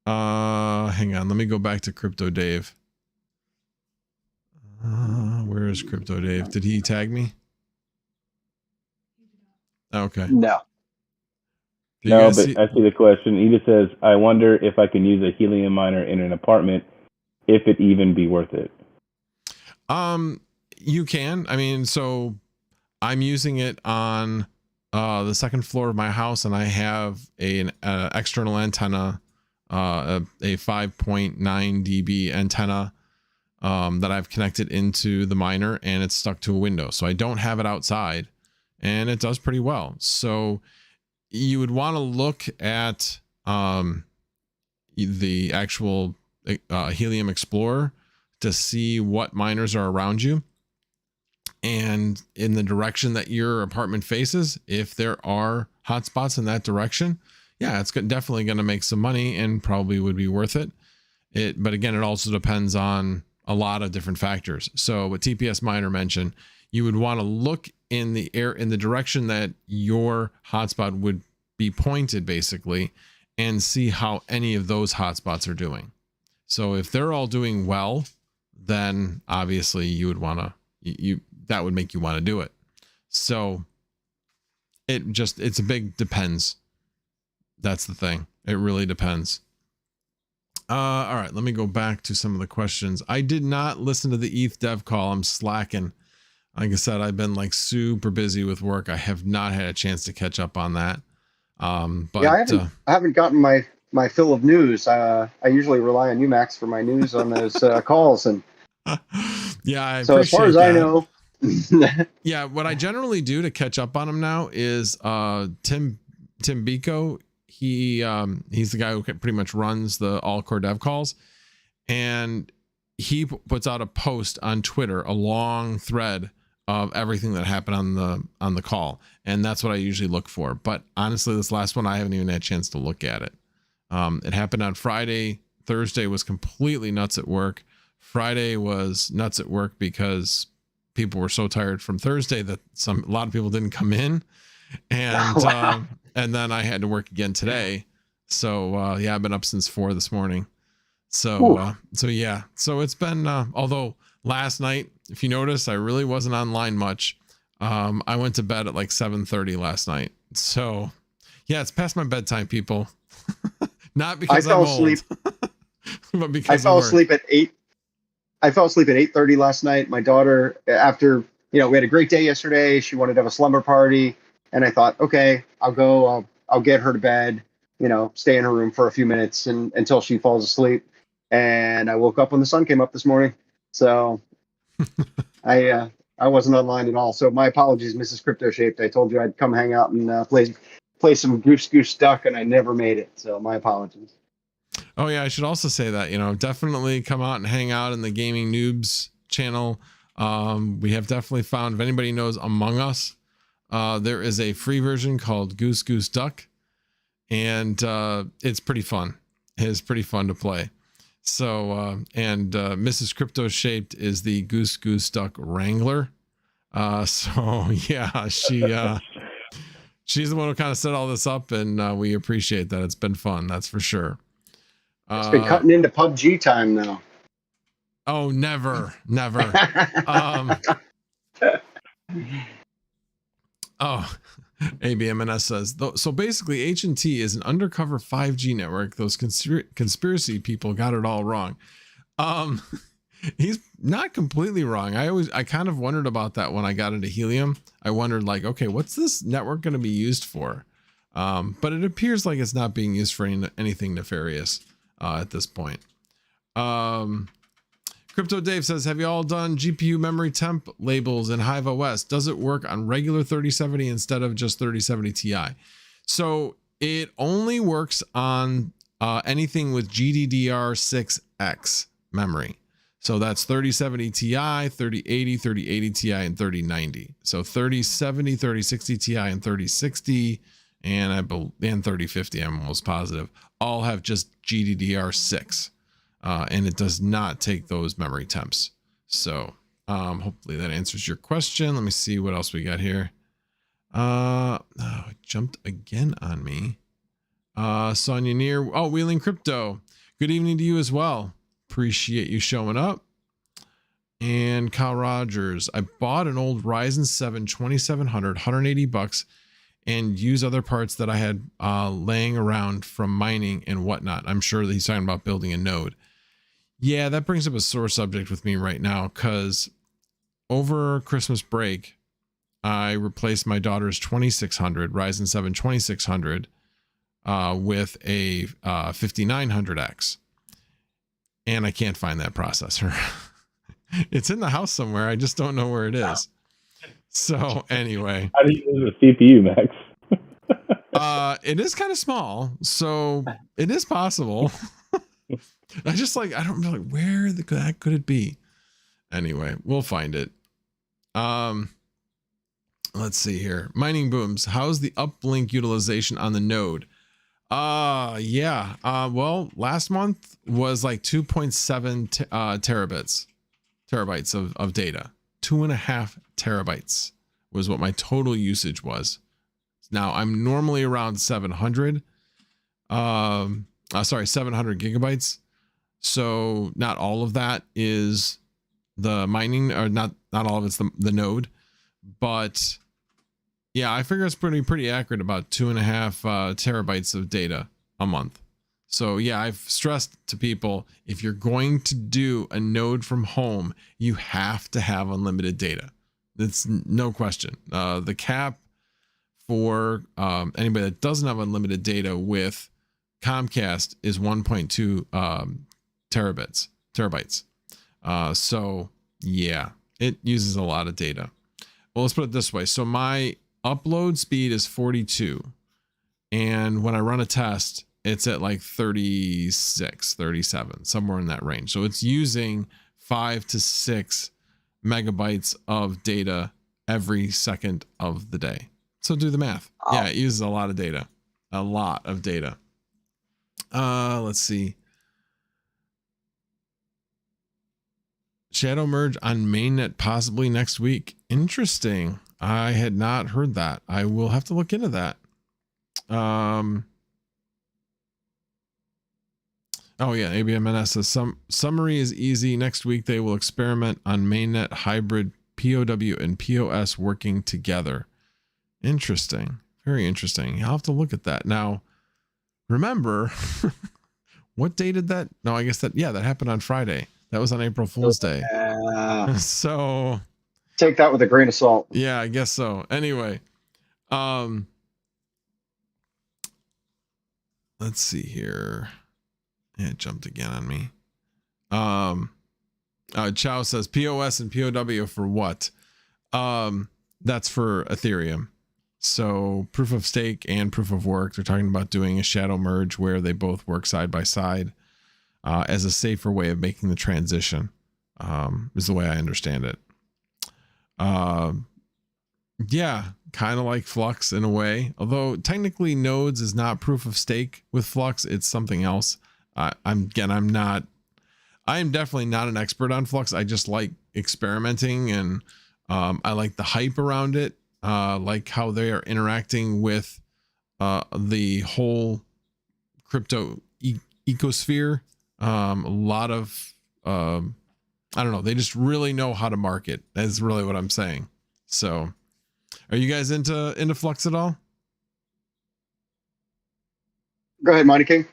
Hang on, let me go back to Crypto Dave. Where is Crypto Dave? Did he tag me? Okay. No. No, but I see the question. He just says, I wonder if I can use a helium miner in an apartment, if it even be worth it. You can. I mean, so I'm using it on the second floor of my house, and I have an external antenna, a 5.9 dB antenna that I've connected into the miner, and it's stuck to a window. So I don't have it outside, and it does pretty well. So you would want to look at the actual Helium Explorer to see what miners are around you. And in the direction that your apartment faces, if there are hotspots in that direction, yeah, it's definitely going to make some money and probably would be worth it. But again, it also depends on a lot of different factors. So what TPS Miner mentioned, you would want to look in the direction that your hotspot would be pointed, basically, and see how any of those hotspots are doing. So if they're all doing well, then obviously you would want to, that would make you want to do it. So it's a big depends. That's the thing. It really depends. All right, let me go back to some of the questions. I did not listen to the ETH dev call. I'm slacking. Like I said, I've been like super busy with work. I have not had a chance to catch up on that. But yeah, I haven't gotten my my fill of news. I usually rely on UMax for my news on those calls, and Yeah, I so as far appreciate as I that. know, Yeah, what I generally do to catch up on him now is Tim Biko. He's the guy who pretty much runs the all core dev calls, and he puts out a post on Twitter, a long thread of everything that happened on the call, and that's what I usually look for. But honestly, this last one I haven't even had a chance to look at it. It happened on Friday. Thursday was completely nuts at work. Friday was nuts at work because people were so tired from Thursday that a lot of people didn't come in, and and then I had to work again today. So yeah, I've been up since 4 this morning. So yeah, so it's been although last night, if you notice, I really wasn't online much. I went to bed at like 7:30 last night. So yeah, it's past my bedtime, people. Not because I'm old, but because I fell asleep at 8. I fell asleep at 8:30 last night. My daughter, after we had a great day yesterday, she wanted to have a slumber party, and I thought, okay, I'll go. I'll get her to bed. Stay in her room for a few minutes until she falls asleep. And I woke up when the sun came up this morning, so I wasn't online at all. So my apologies, Mrs. Crypto Shaped. I told you I'd come hang out and play some Goose Duck, and I never made it. So my apologies. Oh yeah, I should also say that, definitely come out and hang out in the Gaming Noobs channel. We have definitely found, if anybody knows Among Us, there is a free version called Goose Duck, and it's pretty fun. It is pretty fun to play. So and Mrs. Crypto Shaped is the Goose Duck Wrangler. So yeah, she's the one who kind of set all this up, and we appreciate that. It's been fun, that's for sure. It's been cutting into PUBG time now. Oh, never. ABMNS says, so basically H&T is an undercover 5G network. Those conspiracy people got it all wrong. He's not completely wrong. I kind of wondered about that when I got into Helium. I wondered, like, okay, what's this network going to be used for? But it appears like it's not being used for anything nefarious at this point. Crypto Dave says, have you all done GPU memory temp labels in Hive OS? Does it work on regular 3070 instead of just 3070 Ti? So it only works on anything with GDDR6X memory. So that's 3070 Ti, 3080, 3080 Ti, and 3090. So 3070, 3060 Ti, and 3060, and 3050, I'm almost positive, all have just GDDR6. And it does not take those memory temps. So hopefully that answers your question. Let me see what else we got here. It jumped again on me. Sonia Near. Wheeling Crypto. Good evening to you as well. Appreciate you showing up. And Kyle Rogers. I bought an old Ryzen 7 2700, $180, and use other parts that I had laying around from mining and whatnot. I'm sure that he's talking about building a node. Yeah, that brings up a sore subject with me right now, because over Christmas break, I replaced my daughter's 2600, Ryzen 7 2600, with a 5900X. And I can't find that processor. It's in the house somewhere. I just don't know where it is. So anyway. How do you use a CPU, Max? It is kind of small, so it is possible. I don't know, like, where that could it be? Anyway, we'll find it. Let's see here. Mining Booms. How's the uplink utilization on the node? Yeah. Well, last month was like 2.7 terabytes of data. 2.5 terabytes was what my total usage was. Now I'm normally around 700. 700 gigabytes. So not all of that is the mining, or not all of it's the node, but yeah, I figure it's pretty accurate, about 2.5 terabytes of data a month. So yeah, I've stressed to people, if you're going to do a node from home, you have to have unlimited data. It's no question. The cap for anybody that doesn't have unlimited data with Comcast is 1.2 terabytes. So yeah, it uses a lot of data. Well, let's put it this way. So my upload speed is 42. And when I run a test, it's at like 36, 37, somewhere in that range. So it's using 5 to 6 megabytes of data every second of the day. So do the math. Wow. Yeah, it uses a lot of data. A lot of data. Let's see. Shadow merge on mainnet possibly next week. Interesting. I had not heard that. I will have to look into that. Oh yeah, ABMNS says summary is easy. Next week they will experiment on mainnet hybrid POW and POS working together. Interesting. Very interesting. I'll have to look at that. Now, remember, what day did that? No, I guess that happened on Friday. That was on April Fool's Day. So take that with a grain of salt. Yeah, I guess so. Anyway, let's see here. Yeah, it jumped again on me. Chow says POS and POW for what? That's for Ethereum. So proof of stake and proof of work. They're talking about doing a shadow merge where they both work side by side as a safer way of making the transition. Is the way I understand it. Yeah, kind of like Flux in a way. Although technically nodes is not proof of stake with Flux. It's something else. I am definitely not an expert on Flux. I just like experimenting, and I like the hype around it. Like how they are interacting with the whole crypto ecosphere. A lot of I don't know. They just really know how to market. That's really what I'm saying. So, are you guys into Flux at all? Go ahead, Mighty King.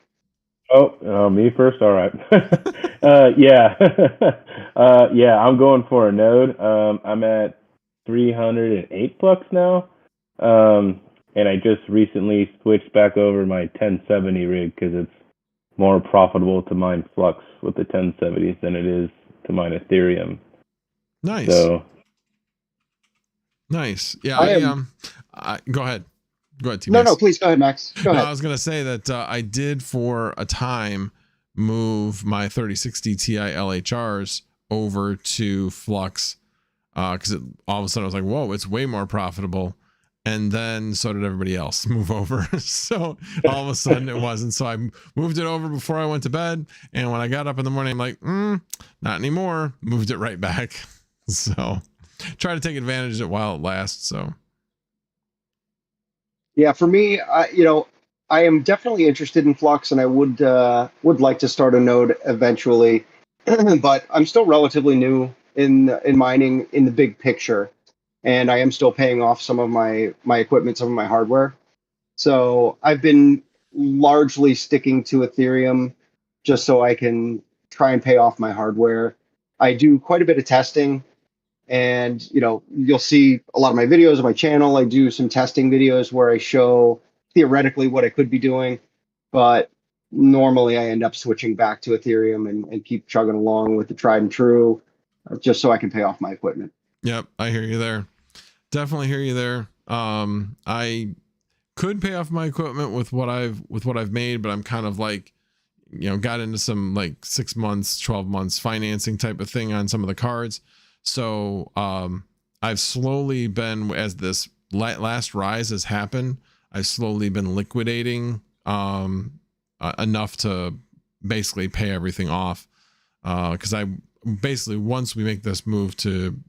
Oh, me first. All right. Yeah. Yeah, I'm going for a node. I'm at 308 Flux now. And I just recently switched back over my 1070 rig because it's more profitable to mine Flux with the 1070s than it is to mine Ethereum. Nice. So nice. Yeah. Go ahead. Go ahead, No, please go ahead, Max. Go ahead. I was gonna say that I did for a time move my 3060 Ti LHRs over to Flux because all of a sudden I was like, whoa, it's way more profitable. And then so did everybody else move over. So all of a sudden it wasn't. So I moved it over before I went to bed. And when I got up in the morning, I'm like, not anymore. Moved it right back. So try to take advantage of it while it lasts. So. Yeah, for me, I am definitely interested in Flux, and I would like to start a node eventually, but I'm still relatively new in mining in the big picture, and I am still paying off some of my equipment, some of my hardware. So I've been largely sticking to Ethereum just so I can try and pay off my hardware. I do quite a bit of testing. And, you'll see a lot of my videos on my channel. I do some testing videos where I show theoretically what I could be doing. But normally I end up switching back to Ethereum and keep chugging along with the tried and true just so I can pay off my equipment. Yep. I hear you there. Definitely hear you there. I could pay off my equipment with what I've made, but I'm kind of like, got into some like 6 months, 12 months financing type of thing on some of the cards. So I've slowly been, as this last rise has happened, I've slowly been liquidating enough to basically pay everything off. Because I basically, once we make this move to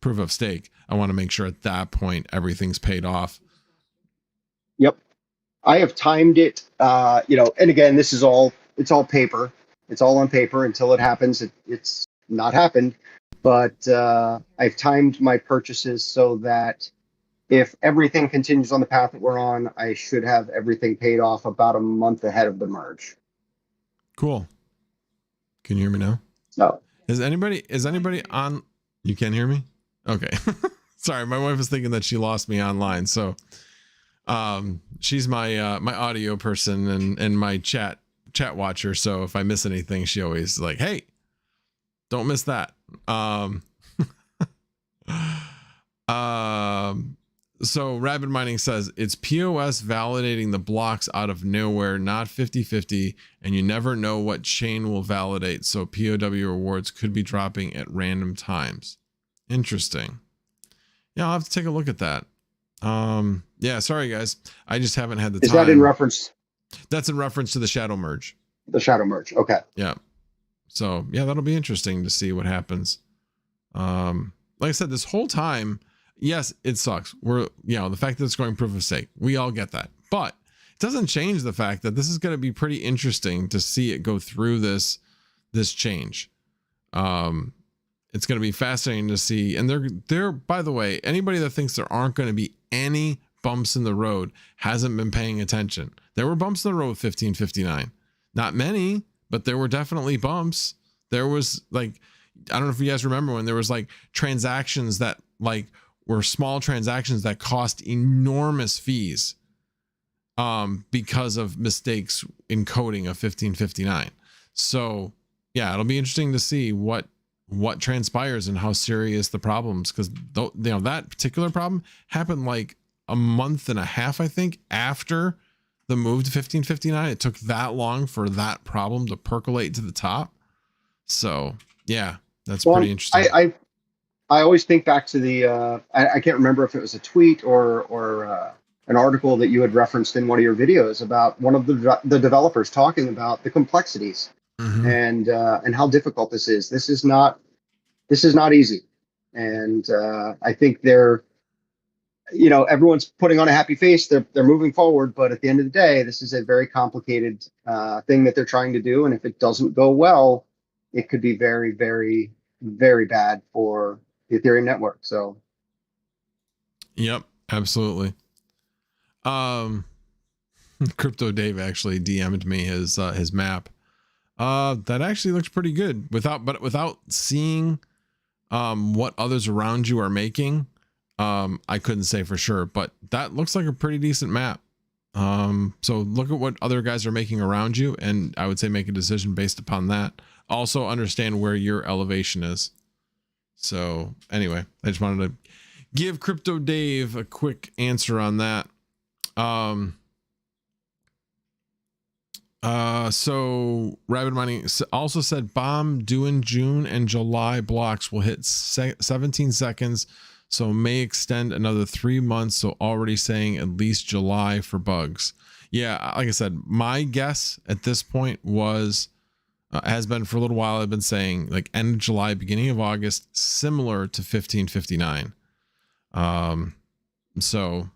proof of stake, I want to make sure at that point everything's paid off. Yep. I have timed it, and again, it's all paper. It's all on paper until it happens. It's not happened. But I've timed my purchases so that if everything continues on the path that we're on, I should have everything paid off about a month ahead of the merge. Cool. Can you hear me now? No. Is anybody on? You can't hear me? Okay. Sorry, my wife was thinking that she lost me online. So She's my my audio person and my chat watcher. So if I miss anything, she always like, hey, don't miss that. So Rabbit Mining says it's POS validating the blocks out of nowhere, not 50-50, and you never know what chain will validate. So POW rewards could be dropping at random times. Interesting. Yeah, I'll have to take a look at that. Yeah, sorry guys. I just haven't had the time. Is that in reference? That's in reference to the shadow merge. The shadow merge. Okay. Yeah. So yeah, that'll be interesting to see what happens. Like I said, this whole time, yes, it sucks. We're, you know, the fact that it's going proof of stake, we all get that, but it doesn't change the fact that this is going to be pretty interesting to see it go through this change. It's going to be fascinating to see. And they're, by the way, anybody that thinks there aren't going to be any bumps in the road hasn't been paying attention. There were bumps in the road with 1559, not many, but there were definitely bumps. There was like, I don't know if you guys remember when there was like transactions that like were small transactions that cost enormous fees because of mistakes in coding of 1559. So yeah, it'll be interesting to see what transpires and how serious the problems, because you know that particular problem happened like a month and a half, I think, after the move to 1559. It took that long for that problem to percolate to the top. So yeah, that's pretty interesting. I always think back to the I can't remember if it was a tweet or an article that you had referenced in one of your videos about one of the developers talking about the complexities and how difficult this is. This is not easy, and I think they're, you know, everyone's putting on a happy face. They're moving forward, but at the end of the day, this is a very complicated thing that they're trying to do, and if it doesn't go well, it could be very, very, very bad for the Ethereum network. So, yep, absolutely. Crypto Dave actually DM'd me his map. That actually looks pretty good without seeing what others around you are making. I couldn't say for sure, but that looks like a pretty decent map. So look at what other guys are making around you, and I would say make a decision based upon that. Also understand where your elevation is. So anyway, I just wanted to give Crypto Dave a quick answer on that. So Rabbit Mining also said bomb due in June and July blocks will hit 17 seconds. So may extend another 3 months. So already saying at least July for bugs. Yeah. Like I said, my guess at this point was, has been for a little while. I've been saying like end of July, beginning of August, similar to 1559. So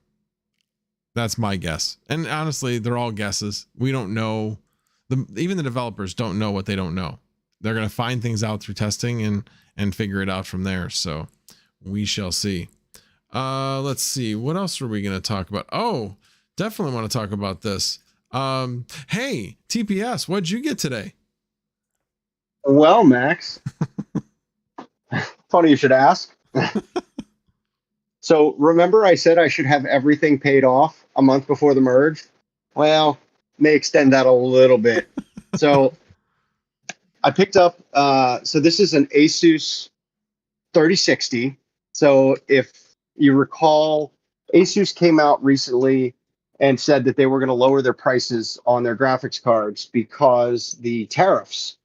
that's my guess. And honestly, they're all guesses. We don't know. Even the developers don't know what they don't know. They're going to find things out through testing and figure it out from there. So we shall see. Let's see. What else are we going to talk about? Oh, definitely want to talk about this. Hey, TPS, what'd you get today? Well, Max, funny you should ask. So remember I said I should have everything paid off a month before the merge? Well, may extend that a little bit. So I picked up, so this is an Asus 3060. So if you recall, Asus came out recently and said that they were going to lower their prices on their graphics cards because the tariffs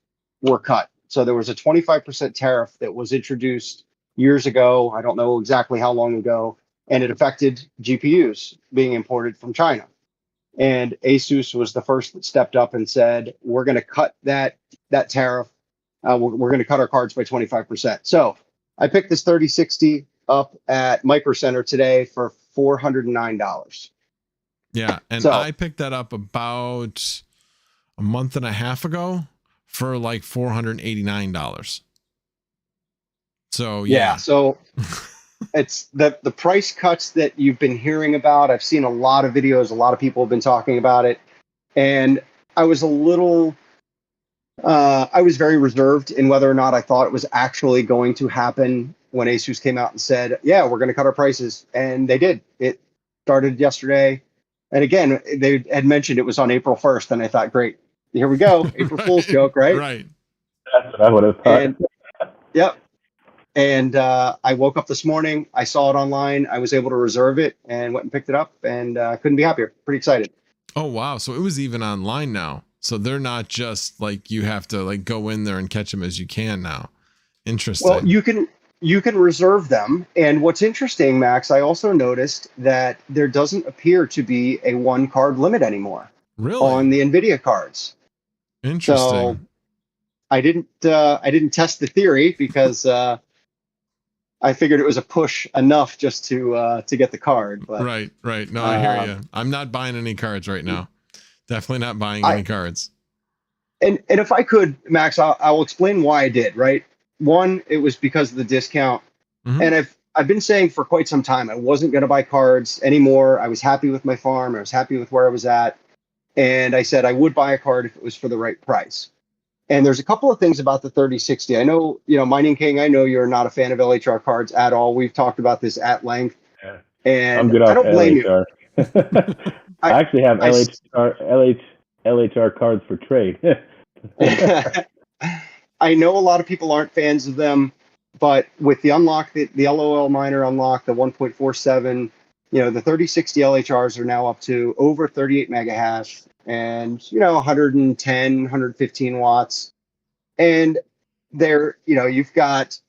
were cut. So there was a 25% tariff that was introduced years ago. I don't know exactly how long ago, and it affected GPUs being imported from China. And Asus was the first that stepped up and said, we're going to cut that tariff. We're going to cut our cards by 25%. So I picked this 3060 up at Micro Center today for $409. Yeah, and so I picked that up about a month and a half ago for like $489. So yeah. So it's the price cuts that you've been hearing about. I've seen a lot of videos, a lot of people have been talking about it, and I was a little I was very reserved in whether or not I thought it was actually going to happen when Asus came out and said, yeah, we're going to cut our prices, and they did. It started yesterday. And again, they had mentioned it was on April 1st, and I thought, great, here we go, April Fool's joke, right? Right. That's what I would have thought. And yep. And I woke up this morning, I saw it online, I was able to reserve it and went and picked it up, and couldn't be happier. Pretty excited. Oh, wow. So it was even online now. So they're not just like you have to like go in there and catch them as you can now. Interesting. Well, you can reserve them. And what's interesting, Max, I also noticed that there doesn't appear to be a 1 card limit anymore on the NVIDIA cards. Interesting. So I didn't test the theory because I figured it was a push enough just to get the card. But, right. No, I hear you. I'm not buying any cards right now. Definitely not buying any cards. And if I could, Max, I'll explain why I did. Right. One, it was because of the discount, and I've been saying for quite some time I wasn't going to buy cards anymore. I was happy with my farm. I was happy with where I was at, and I said I would buy a card if it was for the right price. And there's a couple of things about the 3060. I know, Mining King, I know you're not a fan of LHR cards at all. We've talked about this at length. Yeah. And I'm good I don't blame LHR. you. I actually have LHR cards for trade. I know a lot of people aren't fans of them, but with the unlock, the LOL miner unlock, the 1.47, the 3060 LHRs are now up to over 38 megahash and, 110, 115 watts. And they're, you've got,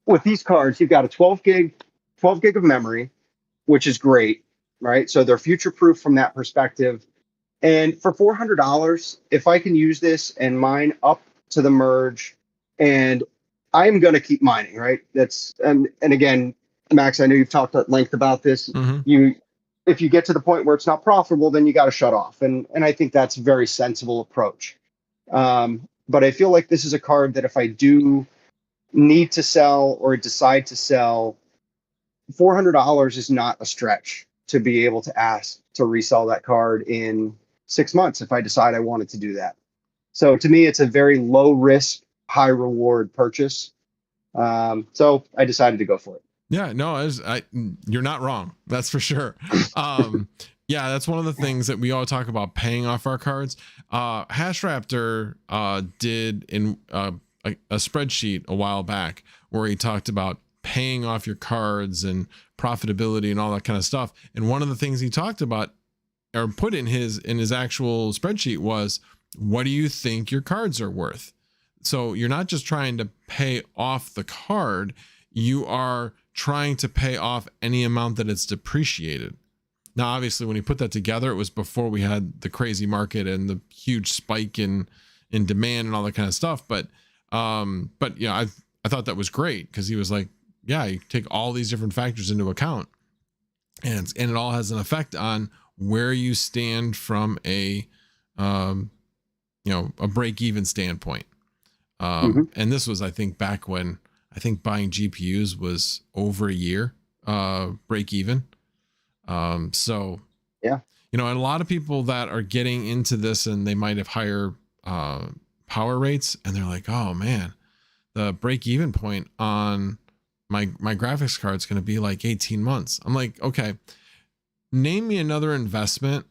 with these cards, you've got a 12 gig of memory, which is great, right? So they're future proof from that perspective. And for $400, if I can use this and mine up to the merge, and I'm going to keep mining, right? That's, and again, Max, I know you've talked at length about this. If you get to the point where it's not profitable, then you got to shut off. And I think that's a very sensible approach. But I feel like this is a card that if I do need to sell or decide to sell, $400 is not a stretch to be able to ask to resell that card in 6 months if I decide I wanted to do that. So to me, it's a very low risk, high reward purchase. So I decided to go for it. Yeah, no, you're not wrong. That's for sure. Yeah, that's one of the things that we all talk about, paying off our cards. Hashraptor did in a spreadsheet a while back where he talked about paying off your cards and profitability and all that kind of stuff. And one of the things he talked about or put in his actual spreadsheet was, what do you think your cards are worth? So you're not just trying to pay off the card, you are trying to pay off any amount that it's depreciated. Now, obviously, when he put that together, it was before we had the crazy market and the huge spike in demand and all that kind of stuff. But yeah, I thought that was great because he was like, yeah, you take all these different factors into account, and it all has an effect on where you stand from a break-even standpoint. And this was, I think, back when I think buying GPUs was over a year break even. So yeah, and a lot of people that are getting into this and they might have higher power rates, and they're like, oh man, the break even point on my graphics card is going to be like 18 months. I'm like, okay, name me another investment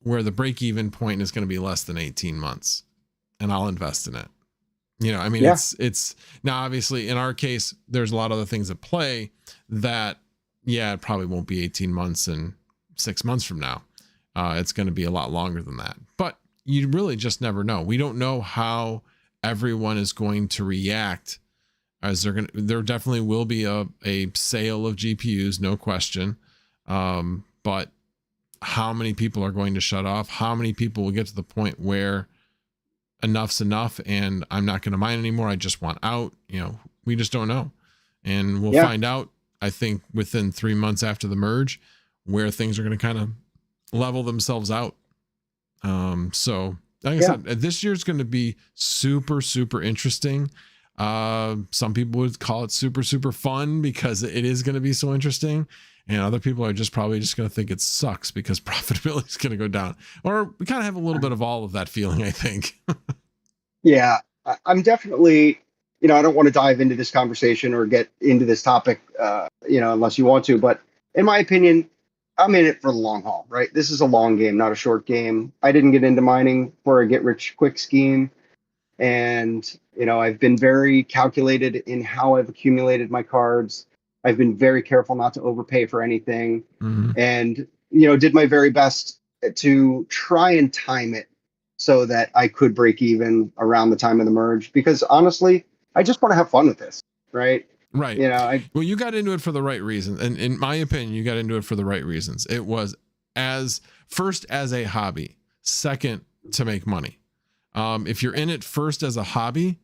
where the break even point is going to be less than 18 months and I'll invest in it. It's now obviously in our case, there's a lot of other things at play that, it probably won't be 18 months and 6 months from now. It's going to be a lot longer than that, but you really just never know. We don't know how everyone is going to react as there definitely will be a sale of GPUs, no question. But how many people are going to shut off? How many people will get to the point where enough's enough and I'm not going to mine anymore, I just want out? We just don't know. And we'll find out, I think, within 3 months after the merge, where things are going to kind of level themselves out. So like I said, this year's going to be super, super interesting. Some people would call it super, super fun because it is going to be so interesting. And other people are probably just going to think it sucks because profitability is going to go down. Or we kind of have a little bit of all of that feeling, I think. Yeah, I'm definitely, I don't want to dive into this conversation or get into this topic, unless you want to. But in my opinion, I'm in it for the long haul, right? This is a long game, not a short game. I didn't get into mining for a get rich quick scheme. And, I've been very calculated in how I've accumulated my cards. I've been very careful not to overpay for anything. Mhm. And, did my very best to try and time it so that I could break even around the time of the merge. Because honestly, I just want to have fun with this, right? Right. Well, you got into it for the right reason. And in my opinion, you got into it for the right reasons. It was first as a hobby, second to make money. If you're in it first as a hobby,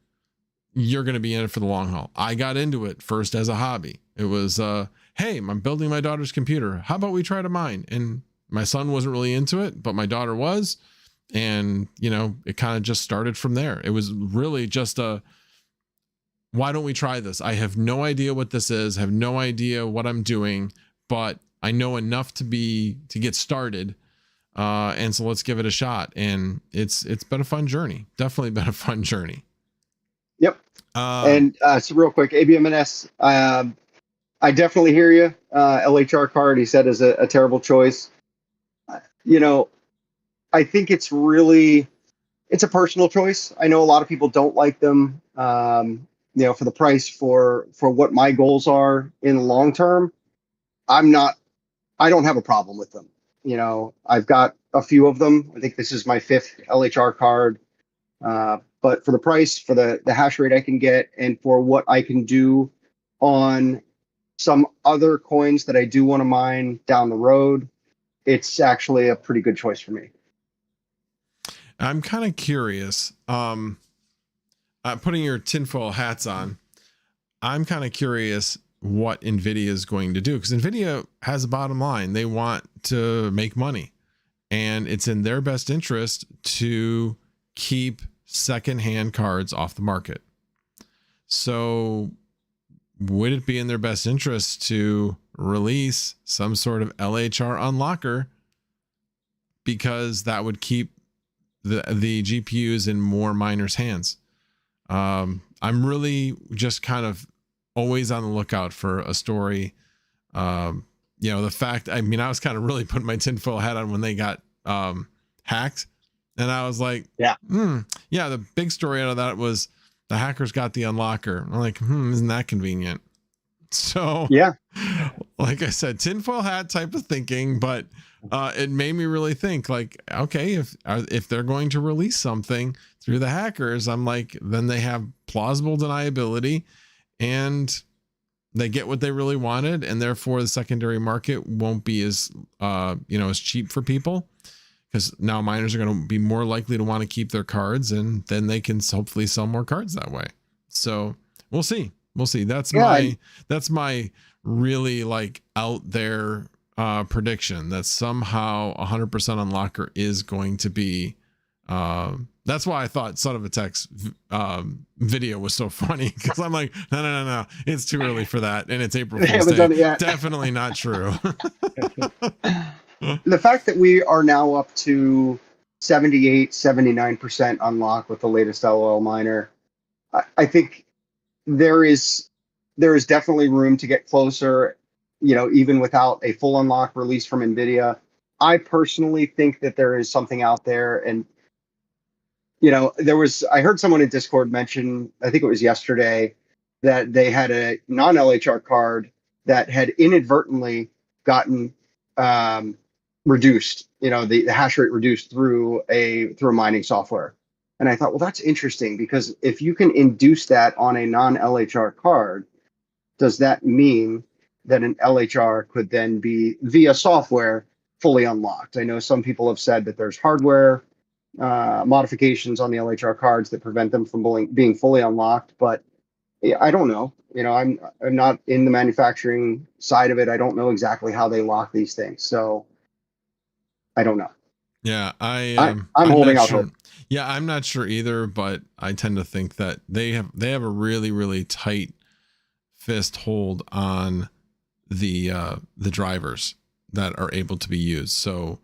you're going to be in it for the long haul. I got into it first as a hobby. It was, hey, I'm building my daughter's computer. How about we try to mine? And my son wasn't really into it, but my daughter was. And, it kind of just started from there. It was really just why don't we try this? I have no idea what this is. I have no idea what I'm doing, but I know enough to get started. And so let's give it a shot. And it's been a fun journey. Definitely been a fun journey. Yep. So real quick, ABMNS, I definitely hear you. LHR card, he said, is a terrible choice. I think it's a personal choice. I know a lot of people don't like them. For the price for what my goals are in the long term, I don't have a problem with them. I've got a few of them. I think this is my 5th LHR card. But for the price, for the hash rate I can get, and for what I can do on some other coins that I do want to mine down the road, it's actually a pretty good choice for me. I'm kind of curious. Putting your tinfoil hats on, I'm kind of curious what NVIDIA is going to do, because NVIDIA has a bottom line. They want to make money, and it's in their best interest to keep secondhand cards off the market. So would it be in their best interest to release some sort of LHR unlocker, because that would keep the GPUs in more miners' hands? I'm really just kind of always on the lookout for a story. The fact, I was kind of really putting my tinfoil hat on when they got hacked, and I was like, yeah, the big story out of that was the hackers got the unlocker. I'm like, isn't that convenient? So yeah, like I said, tinfoil hat type of thinking, but it made me really think, like, okay, if they're going to release something through the hackers, I'm like, then they have plausible deniability and they get what they really wanted, and therefore the secondary market won't be as as cheap for people, because now miners are going to be more likely to want to keep their cards, and then they can hopefully sell more cards that way. So we'll see. That's my really like out there prediction that somehow 100% unlocker is going to be. That's why I thought Son of a Tech's video was so funny, because I'm like, no, it's too early for that, and it's April Fool's Day. Definitely not true. The fact that we are now up to 78-79% unlock with the latest LOL miner, I think there is definitely room to get closer, even without a full unlock release from NVIDIA. I personally think that there is something out there, and I heard someone in Discord mention, I think it was yesterday, that they had a non-LHR card that had inadvertently gotten reduced, the hash rate reduced through a mining software. And I thought, well, that's interesting, because if you can induce that on a non-LHR card, does that mean that an LHR could then be, via software, fully unlocked? I know some people have said that there's hardware modifications on the LHR cards that prevent them from being fully unlocked, but I don't know. I'm not in the manufacturing side of it. I don't know exactly how they lock these things, so I don't know. Yeah, I'm holding out hope. Yeah, I'm not sure either, but I tend to think that they have a really, really tight fist hold on the drivers that are able to be used. So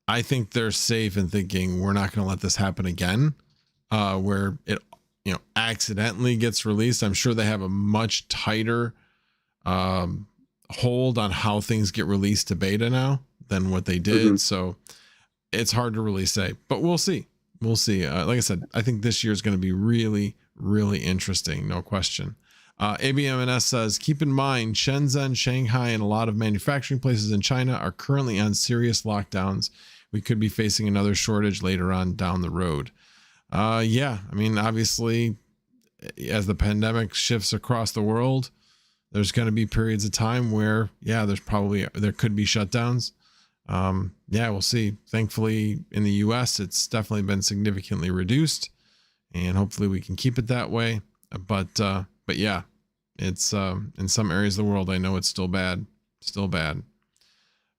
I think they're safe in thinking we're not going to let this happen again, where it accidentally gets released. I'm sure they have a much tighter hold on how things get released to beta now than what they did. Mm-hmm. So it's hard to really say, but we'll see. We'll see. Like I said, I think this year is going to be really, really interesting. No question. ABMNS says, keep in mind, Shenzhen, Shanghai, and a lot of manufacturing places in China are currently on serious lockdowns. We could be facing another shortage later on down the road. Yeah, I mean, obviously, as the pandemic shifts across the world, there's going to be periods of time where, yeah, there could be shutdowns. Yeah, we'll see. Thankfully, in the US, it's definitely been significantly reduced, and hopefully we can keep it that way. But yeah, it's in some areas of the world, I know it's still bad.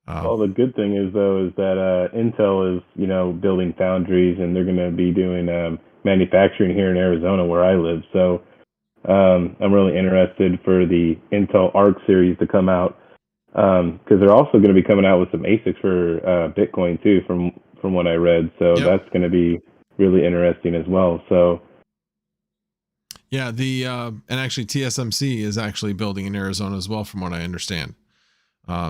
Well, the good thing is though is that Intel is building foundries, and they're going to be doing manufacturing here in Arizona where I live. So I'm really interested for the Intel Arc series to come out, because they're also going to be coming out with some ASICs for Bitcoin too, from what I read. So Yep. That's going to be really interesting as well. So yeah, and actually TSMC is actually building in Arizona as well, from what I understand.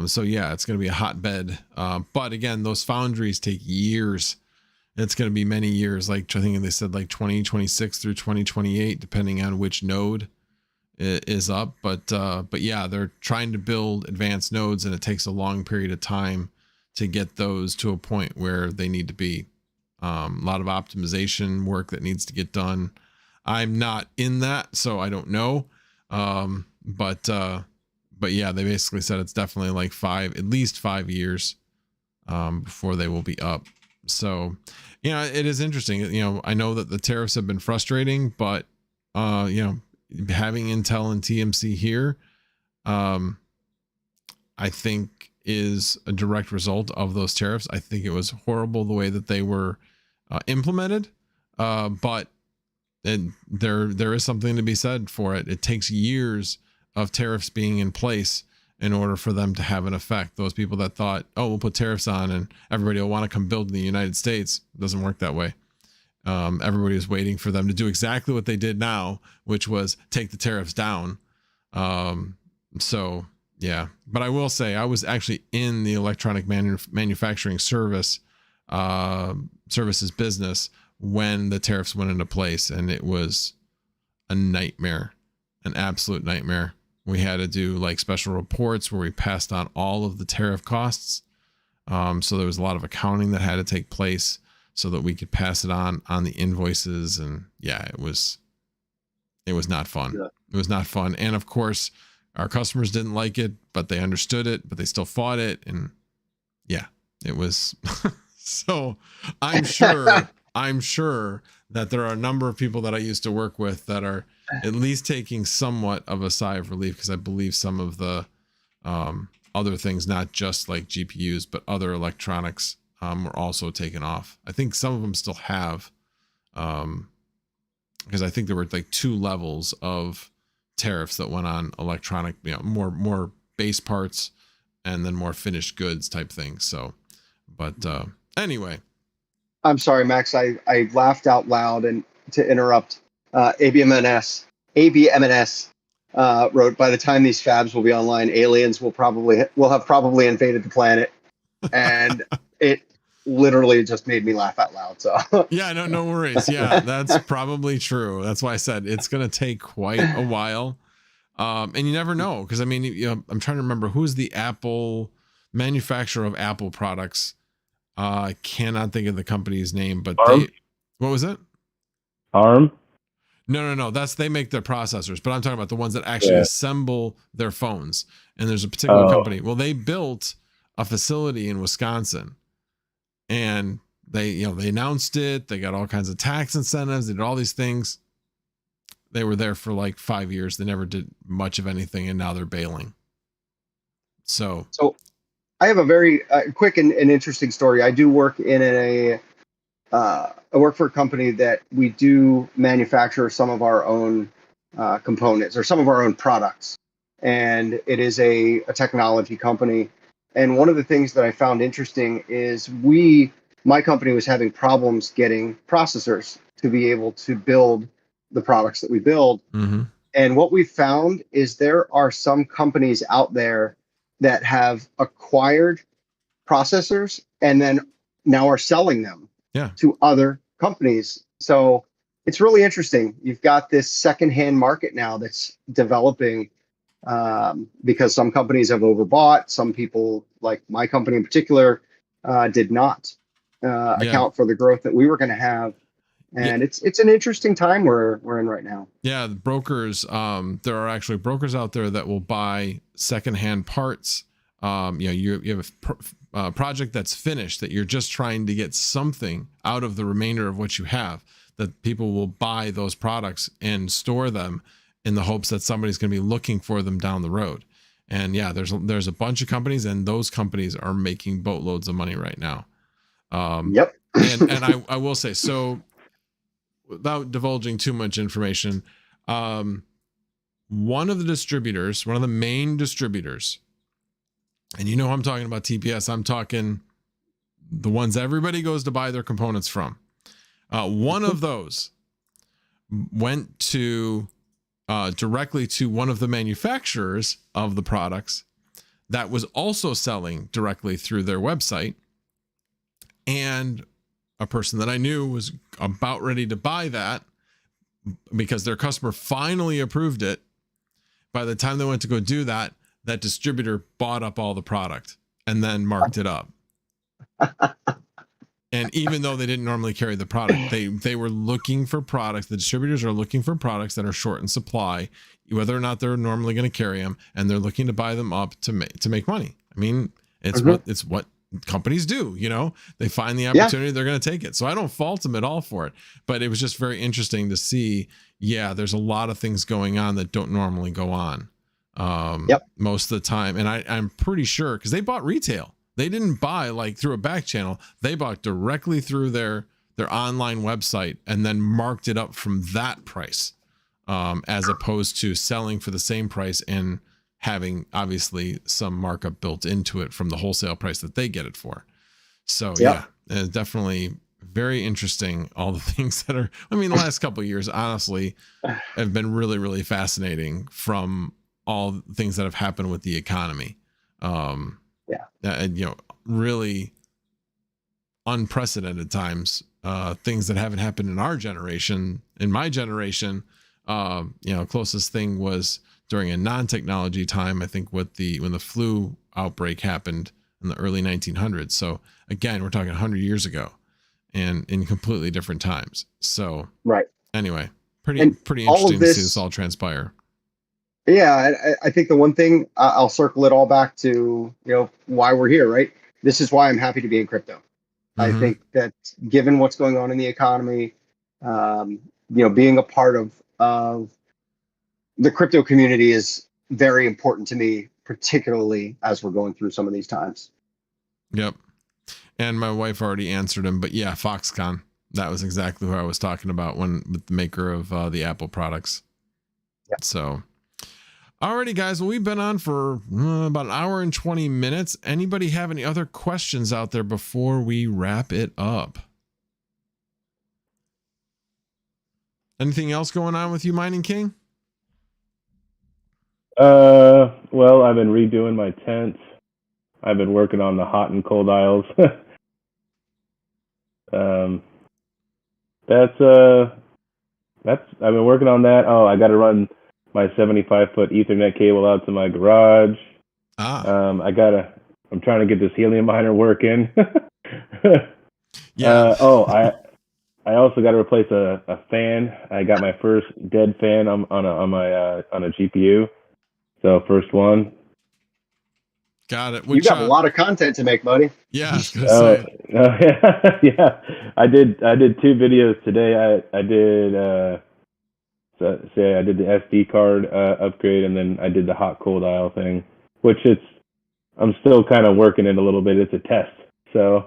So yeah, it's going to be a hotbed. But again, those foundries take years. It's going to be many years. Like I think they said like 2026 through 2028, depending on which node is up. But yeah, they're trying to build advanced nodes, and it takes a long period of time to get those to a point where they need to be. A lot of optimization work that needs to get done. I'm not in that, so I don't know. But yeah, they basically said it's definitely like at least 5 years before they will be up. So, it is interesting. I know that the tariffs have been frustrating, but having Intel and TMC here, I think is a direct result of those tariffs. I think it was horrible the way that they were implemented, but there is something to be said for it. It takes years of tariffs being in place in order for them to have an effect. Those people that thought, oh, we'll put tariffs on and everybody will want to come build in the United States, it doesn't work that way. Everybody was waiting for them to do exactly what they did now, which was take the tariffs down. So yeah, but I will say I was actually in the electronic manufacturing services business when the tariffs went into place, and it was a nightmare, an absolute nightmare. We had to do like special reports where we passed on all of the tariff costs. So there was a lot of accounting that had to take place so that we could pass it on the invoices. And yeah, it was not fun. Yeah. It was not fun. And of course our customers didn't like it, but they understood it, but they still fought it. And yeah, it was so I'm sure that there are a number of people that I used to work with that are at least taking somewhat of a sigh of relief, because I believe some of the other things, not just like GPUs, but other electronics were also taken off. I think some of them still have, because I think there were like 2 levels of tariffs that went on electronic, more base parts and then more finished goods type things. So, but anyway. I'm sorry, Max. I laughed out loud, and to interrupt, ABMNS wrote, by the time these fabs will be online, aliens will have probably invaded the planet, and it literally just made me laugh out loud. So yeah, no worries. Yeah, that's probably true. That's why I said it's going to take quite a while, and you never know, because I mean, I'm trying to remember who's the Apple manufacturer of Apple products. I cannot think of the company's name, but what was it? ARM? No. They make their processors, but I'm talking about the ones that actually assemble their phones. And there's a particular company. Well, they built a facility in Wisconsin, and they announced it. They got all kinds of tax incentives. They did all these things. They were there for like 5 years. They never did much of anything, and now they're bailing. So I have a very quick and interesting story. I do work in I work for a company that we do manufacture some of our own components, or some of our own products. And it is a technology company. And one of the things that I found interesting is my company was having problems getting processors to be able to build the products that we build. Mm-hmm. And what we found is there are some companies out there that have acquired processors and then now are selling them to other companies. So it's really interesting. You've got this secondhand market now that's developing because some companies have overbought. Some people, like my company in particular, did not account for the growth that we were going to have. And it's an interesting time we're in right now. Yeah, the brokers. There are actually brokers out there that will buy secondhand parts. You have a project that's finished that you're just trying to get something out of the remainder of what you have. That people will buy those products and store them in the hopes that somebody's going to be looking for them down the road. And yeah, there's a bunch of companies, and those companies are making boatloads of money right now. Yep. and I will say, so without divulging too much information, one of the main distributors, and you know who I'm talking about, TPS, I'm talking the ones everybody goes to buy their components from. One of those went to directly to one of the manufacturers of the products that was also selling directly through their website. And a person that I knew was about ready to buy that because their customer finally approved it. By the time they went to go do that, that distributor bought up all the product and then marked it up. And even though they didn't normally carry the product, they were looking for products. The distributors are looking for products that are short in supply, whether or not they're normally going to carry them, and they're looking to buy them up to make money. I mean, it's what companies do. You know, they find the opportunity, they're going to take it. So I don't fault them at all for it. But it was just very interesting to see. Yeah, there's a lot of things going on that don't normally go on most of the time, and I'm pretty sure because they bought retail. They didn't buy like through a back channel. They bought directly through their online website and then marked it up from that price, as opposed to selling for the same price and having obviously some markup built into it from the wholesale price that they get it for. So yeah, it's definitely very interesting. All the things that are, I mean, the last couple of years, honestly, have been really, really fascinating from all the things that have happened with the economy. Really unprecedented times, things that haven't happened in our generation. In my generation, closest thing was during a non-technology time, I think when the flu outbreak happened in the early 1900s. So again, we're talking 100 years ago and in completely different times. So anyway, pretty interesting to see this all transpire. Yeah, I think the one thing, I'll circle it all back to, why we're here, right? This is why I'm happy to be in crypto. Mm-hmm. I think that given what's going on in the economy, being a part of the crypto community is very important to me, particularly as we're going through some of these times. Yep. And my wife already answered him, but yeah, Foxconn, that was exactly who I was talking about with the maker of the Apple products. Yep. So. Alrighty, guys. Well, we've been on for about an hour and 20 minutes. Anybody have any other questions out there before we wrap it up? Anything else going on with you, Mining King? Well, I've been redoing my tent. I've been working on the hot and cold aisles. I've been working on that. Oh, I got to run my 75-foot Ethernet cable out to my garage. I'm trying to get this helium miner working. Yeah. I also got to replace a fan. I got my first dead fan on a GPU. So first one. Got it. You got a lot of content to make, buddy. Yeah, I was gonna say. Yeah. I did 2 videos today. I did I did the SD card upgrade, and then I did the hot cold aisle thing, which I'm still kind of working it a little bit. It's a test, so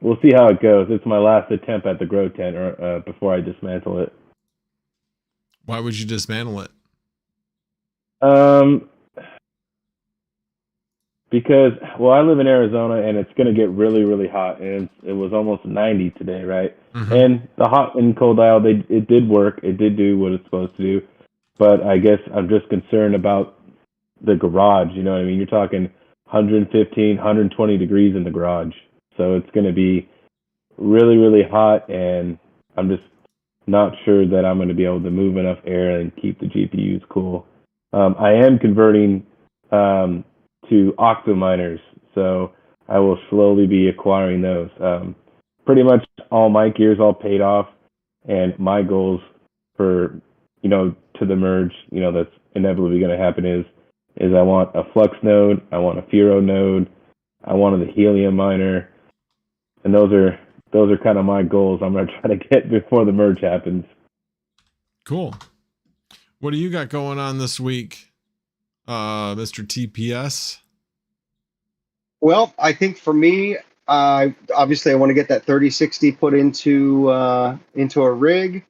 we'll see how it goes. It's my last attempt at the grow tent, or before I dismantle it. Why would you dismantle it? Because I live in Arizona, and it's going to get really, really hot, and it was almost 90 today, right? Mm-hmm. And the hot and cold aisle, it did work. It did do what it's supposed to do. But I guess I'm just concerned about the garage. You know what I mean? You're talking 115, 120 degrees in the garage. So it's going to be really, really hot, and I'm just not sure that I'm going to be able to move enough air and keep the GPUs cool. I am converting to octo miners, so I will slowly be acquiring those. Pretty much all my gear's all paid off, and my goals for, to the merge, that's inevitably going to happen is I want a Fluxnode, I want a Furo node, I wanted a Helium miner, and those are kind of my goals I'm going to try to get before the merge happens. Cool. What do you got going on this week, Mr. TPS? Well, I think for me, obviously I want to get that 3060 put into a rig,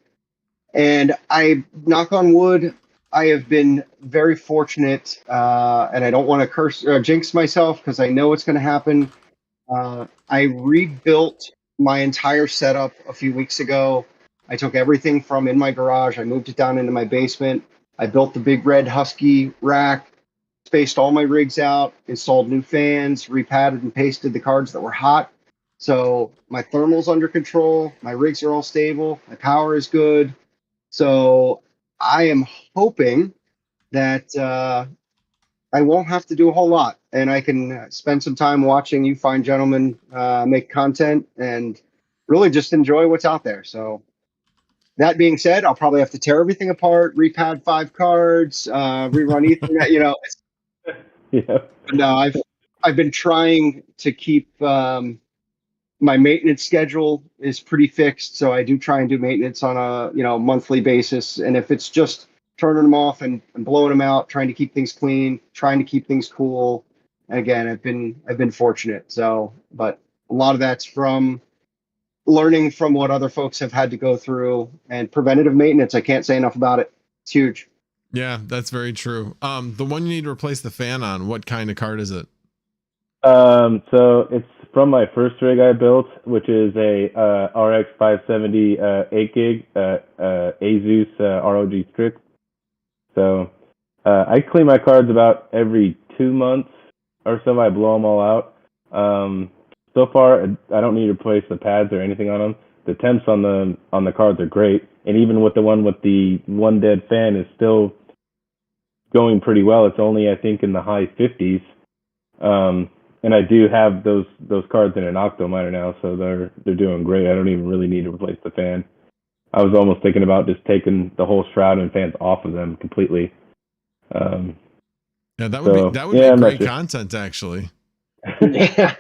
and I, knock on wood, I have been very fortunate, and I don't want to curse or jinx myself because I know it's going to happen. I rebuilt my entire setup a few weeks ago. I took everything from in my garage, I moved it down into my basement. I built the big red Husky rack, spaced all my rigs out, installed new fans, repadded and pasted the cards that were hot. So my thermal's under control, my rigs are all stable, my power is good. So I am hoping that I won't have to do a whole lot, and I can spend some time watching you fine gentlemen make content and really just enjoy what's out there. So that being said, I'll probably have to tear everything apart, repad 5 cards, rerun Ethernet. Yeah. No, I've been trying to keep my maintenance schedule is pretty fixed, so I do try and do maintenance on a monthly basis, and if it's just turning them off and blowing them out, trying to keep things clean, trying to keep things cool. And again, I've been fortunate. So, but a lot of that's from learning from what other folks have had to go through, and preventative maintenance. I can't say enough about it. It's huge. Yeah, that's very true. The one you need to replace the fan on, what kind of card is it? So it's from my first rig I built, which is a RX 570 8 gig Asus ROG Strix. So I clean my cards about every 2 months or so. I blow them all out. So far, I don't need to replace the pads or anything on them. The temps on the cards are great, and even with the one with the one dead fan is still going pretty well. It's only, I think, in the high 50s. And I do have those cards in an octo miner now, so they're doing great. I don't even really need to replace the fan. I was almost thinking about just taking the whole shroud and fans off of them completely. Yeah, that would be great content, actually. Yeah.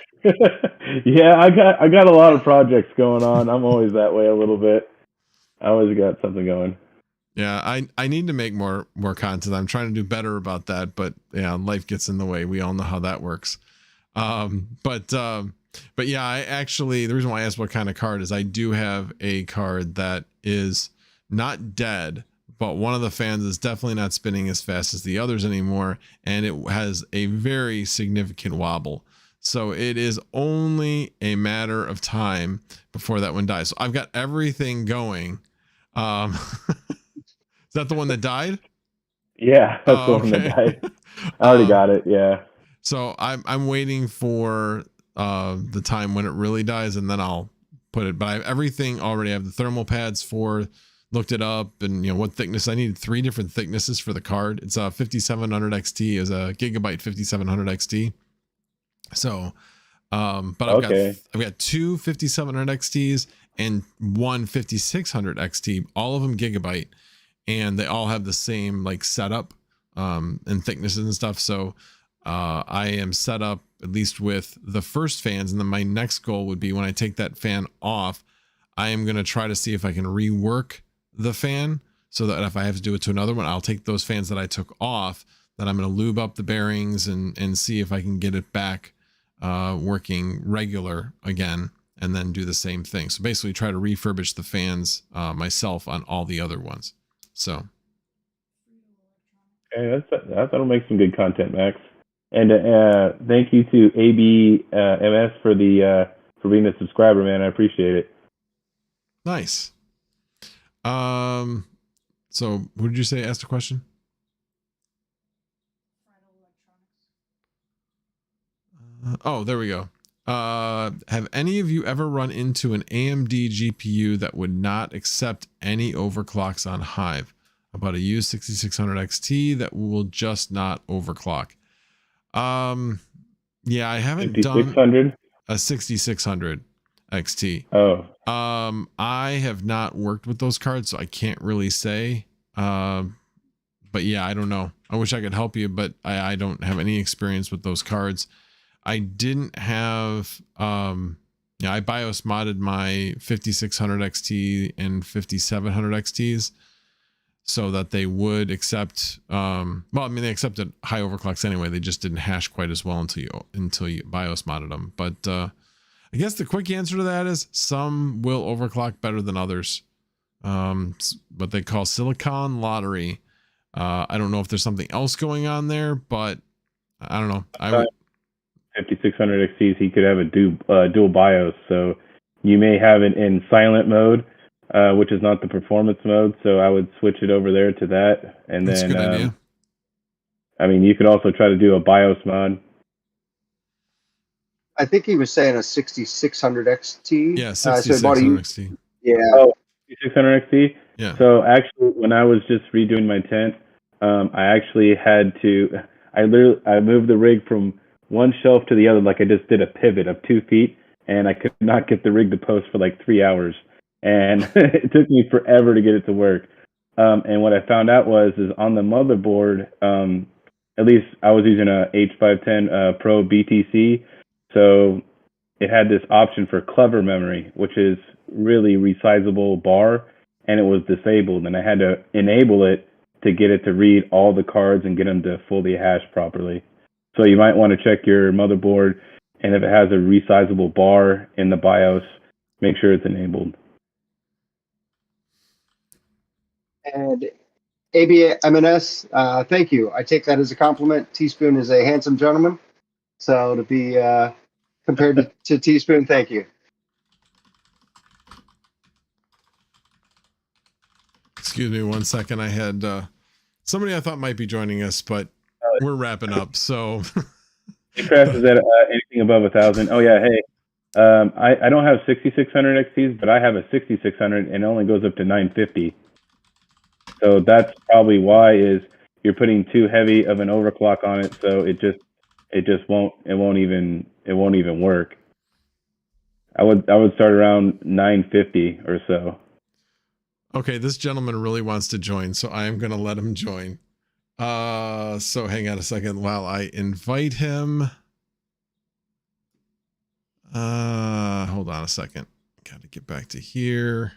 Yeah, I got a lot of projects going on. I'm always that way a little bit. I always got something going. Yeah, I need to make more content. I'm trying to do better about that, but yeah, life gets in the way. We all know how that works. But yeah, I actually, the reason why I asked what kind of card is I do have a card that is not dead, but one of the fans is definitely not spinning as fast as the others anymore, and it has a very significant wobble. So it is only a matter of time before that one dies. So I've got everything going. Is that the one that died? Yeah, that's the one that died. I already got it. Yeah. So I'm waiting for the time when it really dies, and then I'll put it. But I have everything already. I have the thermal pads for, looked it up, and what thickness. I needed 3 different thicknesses for the card. It's a 5700 XT, is a gigabyte 5700 XT. So, but I've got 2 5700 XTs and 1 5600 XT, all of them gigabyte, and they all have the same like setup and thicknesses and stuff. So I am set up at least with the first fans, and then my next goal would be when I take that fan off, I am going to try to see if I can rework the fan so that if I have to do it to another one, I'll take those fans that I took off, that I'm going to lube up the bearings and see if I can get it back working regular again, and then do the same thing. So basically try to refurbish the fans myself on all the other ones. So okay, that'll make some good content, Max. And thank you to ABMS for being a subscriber, man. I appreciate it. Nice. So what did you say? Ask a question. Oh, there we go. Have any of you ever run into an AMD GPU that would not accept any overclocks on Hive? About a U6600 XT that will just not overclock. Yeah, I haven't done a 6600 XT. Oh, I have not worked with those cards, so I can't really say. But yeah, I don't know. I wish I could help you, but I don't have any experience with those cards. I didn't have, yeah, I BIOS modded my 5600 XT and 5700 XTs so that they would accept, well, I mean, they accepted high overclocks anyway. They just didn't hash quite as well until you BIOS modded them. But I guess the quick answer to that is some will overclock better than others. What they call silicon lottery. I don't know if there's something else going on there, but I don't know. I would 5600 XTs, he could have a dual BIOS. So you may have it in silent mode, which is not the performance mode. So I would switch it over there to that. And That's then, a good idea. I mean, you could also try to do a BIOS mod. I think he was saying a 6600 XT. Yeah, 6600 XT. Yeah. Oh, 5600 XT? Yeah. So actually, when I was just redoing my tent, I actually had to, I moved the rig from one shelf to the other, like I just did a pivot of 2 feet, and I could not get the rig to post for like 3 hours. And it took me forever to get it to work. And what I found out is on the motherboard, at least I was using a H510 Pro BTC. So it had this option for clever memory, which is really resizable bar, and it was disabled. And I had to enable it to get it to read all the cards and get them to fully hash properly. So you might want to check your motherboard, and if it has a resizable bar in the BIOS, make sure it's enabled. And ABMNS, thank you. I take that as a compliment. Teaspoon is a handsome gentleman. So to be compared to Teaspoon, thank you. Excuse me 1 second. I had somebody I thought might be joining us, but we're wrapping up. So It crashes at anything above 1,000. Oh yeah, hey. I don't have 6600 XTs, but I have a 6600 and it only goes up to 950. So that's probably why is you're putting too heavy of an overclock on it, so it won't even work. I would start around 950 or so. okay, this gentleman really wants to join, so I am going to let him join. So hang on a second while I invite him. Hold on a second. Got to get back to here.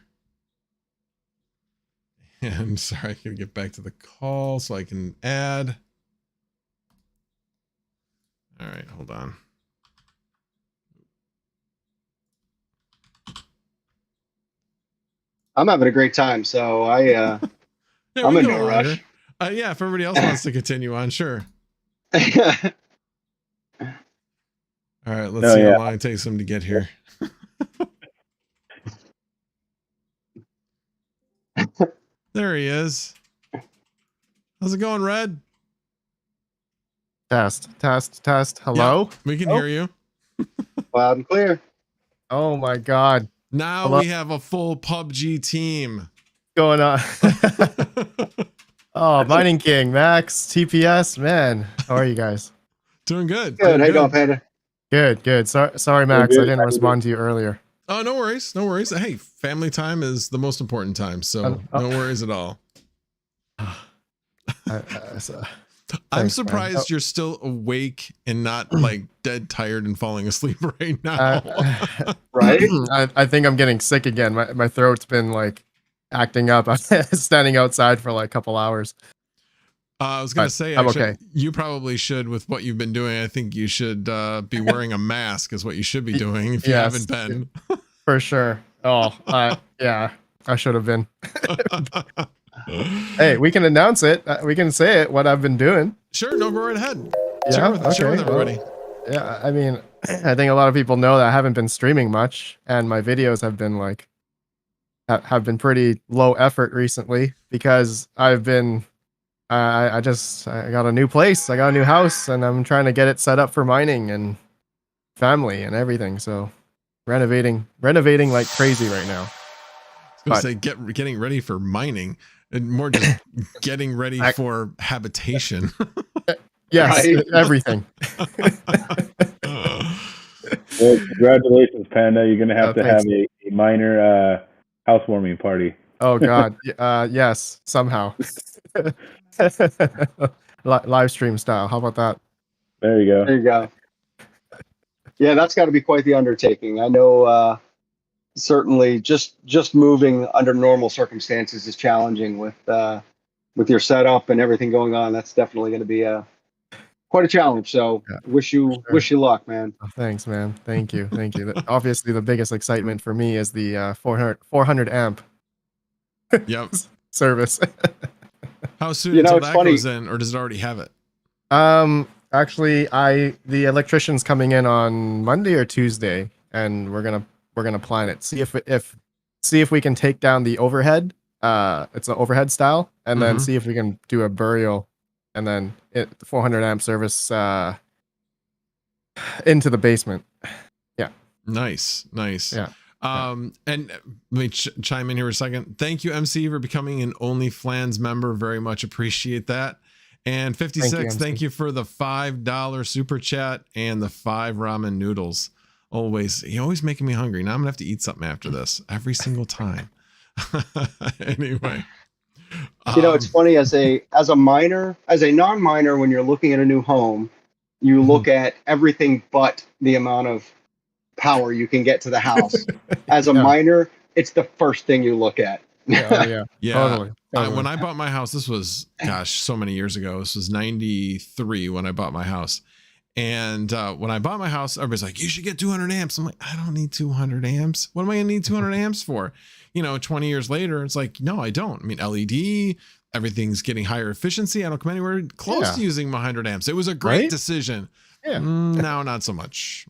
And sorry, I can get back to the call so I can add. All right, hold on. I'm having a great time, so I'm in no rush. Yeah, if everybody else wants to continue on, sure. All right, let's see how long it takes him to get here. There he is. How's it going, Red? Test. Hello? Yeah, we can hear you. Loud and clear. Oh my God. Now Hello? we have a full PUBG team. Going on. Oh, Mining King, Max, TPS, man. How are you guys? Doing good. Good. How you doing, Panda? Good. Sorry, Max. I didn't respond to you earlier. Oh, no worries. No worries. Hey, family time is the most important time, so no worries at all. I'm surprised you're still awake and not like dead tired and falling asleep right now. Right? I think I'm getting sick again. My throat's been like acting up. I'm standing outside for like a couple hours. I was going to say, I'm actually, okay. You probably should with what you've been doing. I think you should be wearing a mask is what you should be doing if you haven't been. For sure. Oh, yeah, I should have been. Hey, we can announce it. We can say it, what I've been doing. Sure, no, go right ahead. Yeah, Share with everybody. Well, yeah, I mean, I think a lot of people know that I haven't been streaming much, and my videos have been like, have been pretty low effort recently because I've been, I got a new place, I got a new house, and I'm trying to get it set up for mining, and family and everything. So renovating like crazy right now. I was going to say getting ready for mining, and more just getting ready for habitation. Yes, Right? everything. Well, congratulations, Panda. You're going to have to Thanks. have a minor housewarming party. Oh God, yes, somehow. Live stream style. How about that? There you go. There you go. Yeah, that's got to be quite the undertaking. I know certainly just moving under normal circumstances is challenging with your setup and everything going on. That's definitely going to be quite a challenge. So wish you luck, man. Oh, thanks, man. Thank you. Obviously, the biggest excitement for me is the 400 amp Yep. service. How soon until that goes in, or does it already have it? Actually, the electrician's coming in on Monday or Tuesday, and we're gonna plan it. See if we can take down the overhead. It's an overhead style, and then see if we can do a burial, and then the 400 amp service into the basement. Yeah. Nice. Yeah. And let me chime in here a second. Thank you, MC, for becoming an OnlyFans member. Very much appreciate that. And 56, thank you for the $5 super chat and the 5 ramen noodles. You're always making me hungry. Now I'm gonna have to eat something after this every single time. Anyway, it's funny as a non-miner, when you're looking at a new home, you look at everything but the amount of power you can get to the house. As a miner, it's the first thing you look at. Yeah. Totally. When I bought my house, this was so many years ago. This was 93 when I bought my house. And when I bought my house, everybody's like, you should get 200 amps. I'm like, I don't need 200 amps. What am I gonna need 200 amps for? 20 years later, it's like, no, I don't. I mean, LED, everything's getting higher efficiency. I don't come anywhere close to using my 100 amps. It was a great decision. Yeah. Now, not so much.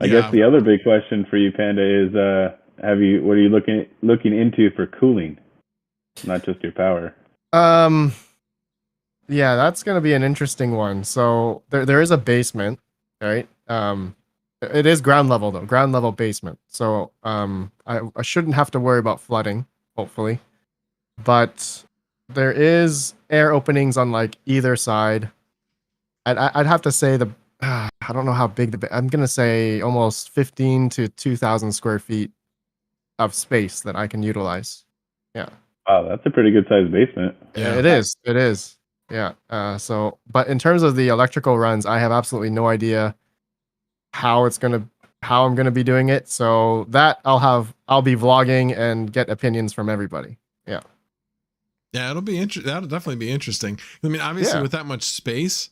I guess the other big question for you, Panda, is what are you looking into for cooling, not just your power? Yeah, that's gonna be an interesting one. So there is a basement, right? It is ground level though, ground level basement. So I shouldn't have to worry about flooding, hopefully. But there is air openings on like either side. I'd have to say I don't know how big I'm gonna say almost 15 to 2,000 square feet of space that I can utilize. Yeah. Wow, that's a pretty good sized basement. Yeah, it is. Yeah. But in terms of the electrical runs, I have absolutely no idea how I'm gonna be doing it. So that I'll be vlogging and get opinions from everybody. Yeah. Yeah, that'll definitely be interesting. I mean, obviously with that much space,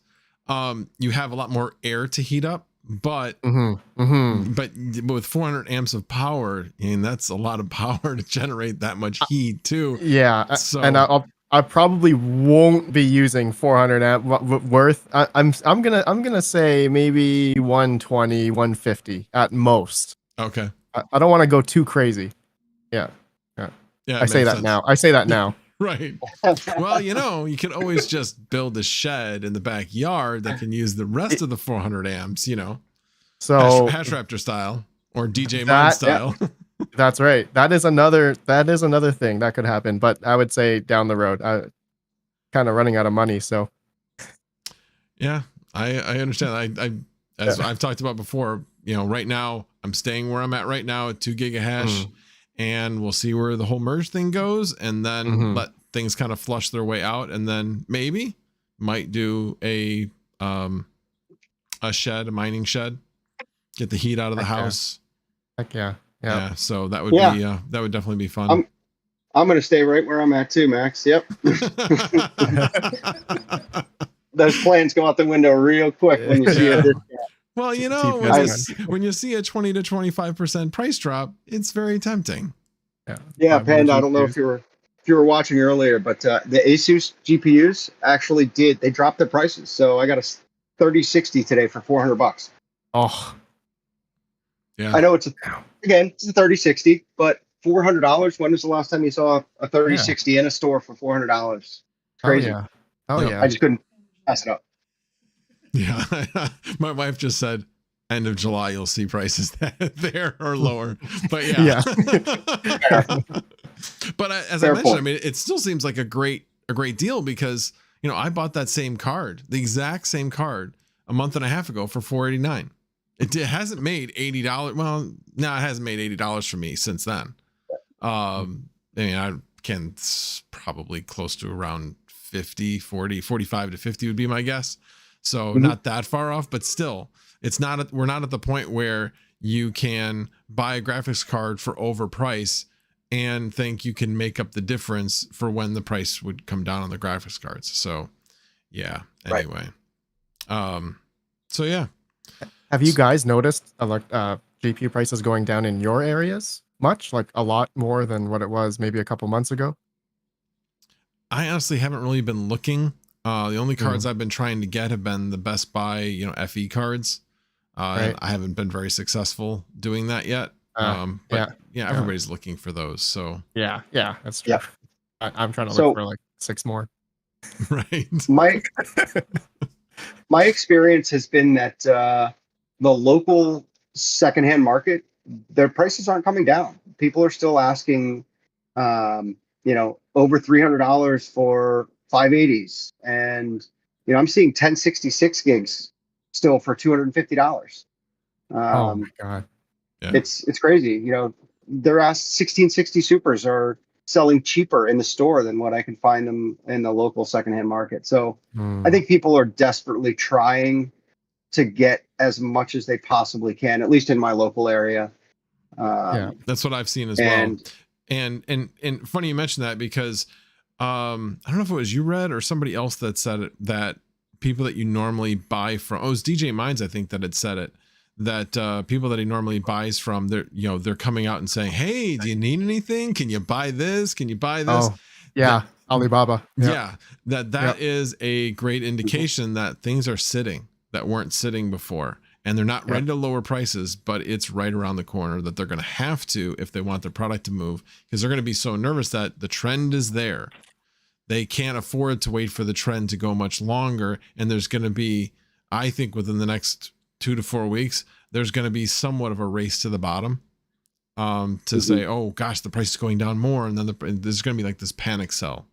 you have a lot more air to heat up, but but with 400 amps of power, that's a lot of power to generate that much heat too. Yeah. So, and I probably won't be using 400 amp worth. I'm gonna say maybe 120, 150 at most. Okay. I don't want to go too crazy. Yeah. I say that now. Right. Well, you could always just build a shed in the backyard that can use the rest of the 400 amps. So Hash Raptor style or DJ Mine style. Yeah. That's right. That is another thing that could happen, but I would say down the road. I kind of running out of money, so yeah, I understand. As I've talked about before, right now I'm staying where I'm at right now at 2 gig of hash, and we'll see where the whole merge thing goes, and then let things kind of flush their way out, and then maybe might do a mining shed, get the heat out of the house. Heck yeah. Yeah, so that would be that would definitely be fun. I'm gonna stay right where I'm at too, Max. Yep. Those plans go out the window real quick when you see it. Well, when you see a 20 to 25% price drop, it's very tempting. Yeah, Panda. I don't know if you were watching earlier, but the Asus GPUs actually they dropped their prices. So I got a 3060 today for $400. Oh. Yeah. I know it's a 3060, but $400. When was the last time you saw a 3060 in a store for $400? It's crazy. Oh yeah. I just couldn't pass it up. Yeah. My wife just said, end of July, you'll see prices there or lower. But yeah. But as Fair I mentioned, point. I mean, it still seems like a great deal because, you know, I bought that same card, the exact same card a month and a half ago for $489. It hasn't made $80. Well, no, it hasn't made $80 for me since then. I mean, I can probably close to around 50, 40, 45 to 50 would be my guess. So not that far off, but still, we're not at the point where you can buy a graphics card for overprice and think you can make up the difference for when the price would come down on the graphics cards. So yeah, anyway. So yeah. Have you guys noticed GPU prices going down in your areas much? Like a lot more than what it was maybe a couple months ago? I honestly haven't really been looking. The only cards I've been trying to get have been the Best Buy, you know, FE cards. Right. I haven't been very successful doing that yet. But everybody's looking for those. So yeah, that's true. Yeah. I'm trying to look for like 6 more. right. My experience has been that the local secondhand market, their prices aren't coming down. People are still asking, you know, over $300 for 580s, and you know, I'm seeing 1066 gigs still for $250. Oh my god, Yeah. It's crazy. You know, their 1660 supers are selling cheaper in the store than what I can find them in the local secondhand market. So I think people are desperately trying to get as much as they possibly can, at least in my local area. That's what I've seen as well. And funny you mentioned that because I don't know if it was you read or somebody else that said it, that people that you normally buy from, it was DJ Mines, I think, that had said it, that people that he normally buys from, they're coming out and saying, hey, do you need anything? Can you buy this? Can you buy this? Oh, yeah. Alibaba. Yeah. That is a great indication that things are sitting that weren't sitting before. And they're not ready to lower prices, but it's right around the corner that they're going to have to if they want their product to move, because they're going to be so nervous that the trend is there. They can't afford to wait for the trend to go much longer. And there's going to be, I think within the next 2 to 4 weeks, there's going to be somewhat of a race to the bottom to say, oh gosh, the price is going down more. And then there's going to be like this panic sell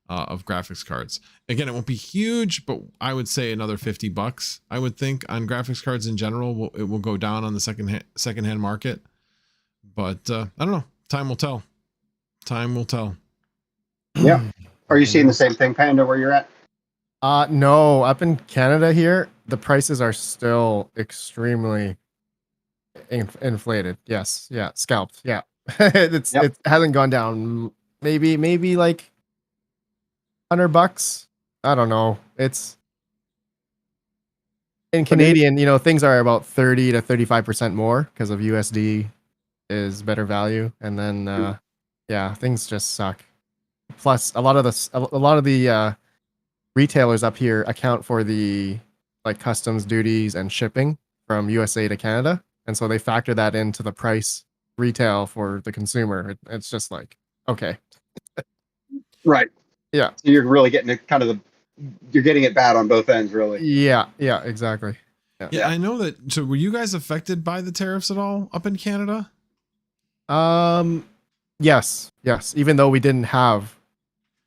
of graphics cards. Again, it won't be huge, but I would say another $50, I would think, on graphics cards in general. It will go down on the secondhand market. But I don't know. Time will tell. Time will tell. Yeah. Are you seeing the same thing, Panda, where you're at? No, up in Canada here, the prices are still extremely inflated. Yes. Yeah. Scalped. Yeah. It hasn't gone down. Maybe like $100. I don't know. It's in Canadian, things are about 30 to 35% more because of USD is better value. And then, things just suck. Plus a lot of the retailers up here account for the like customs duties and shipping from USA to Canada. And so they factor that into the price retail for the consumer. It's just like, okay. Right. Yeah. So you're really getting it you're getting it bad on both ends, really. Yeah, exactly. Yeah, I know that. So were you guys affected by the tariffs at all up in Canada? Yes. Even though we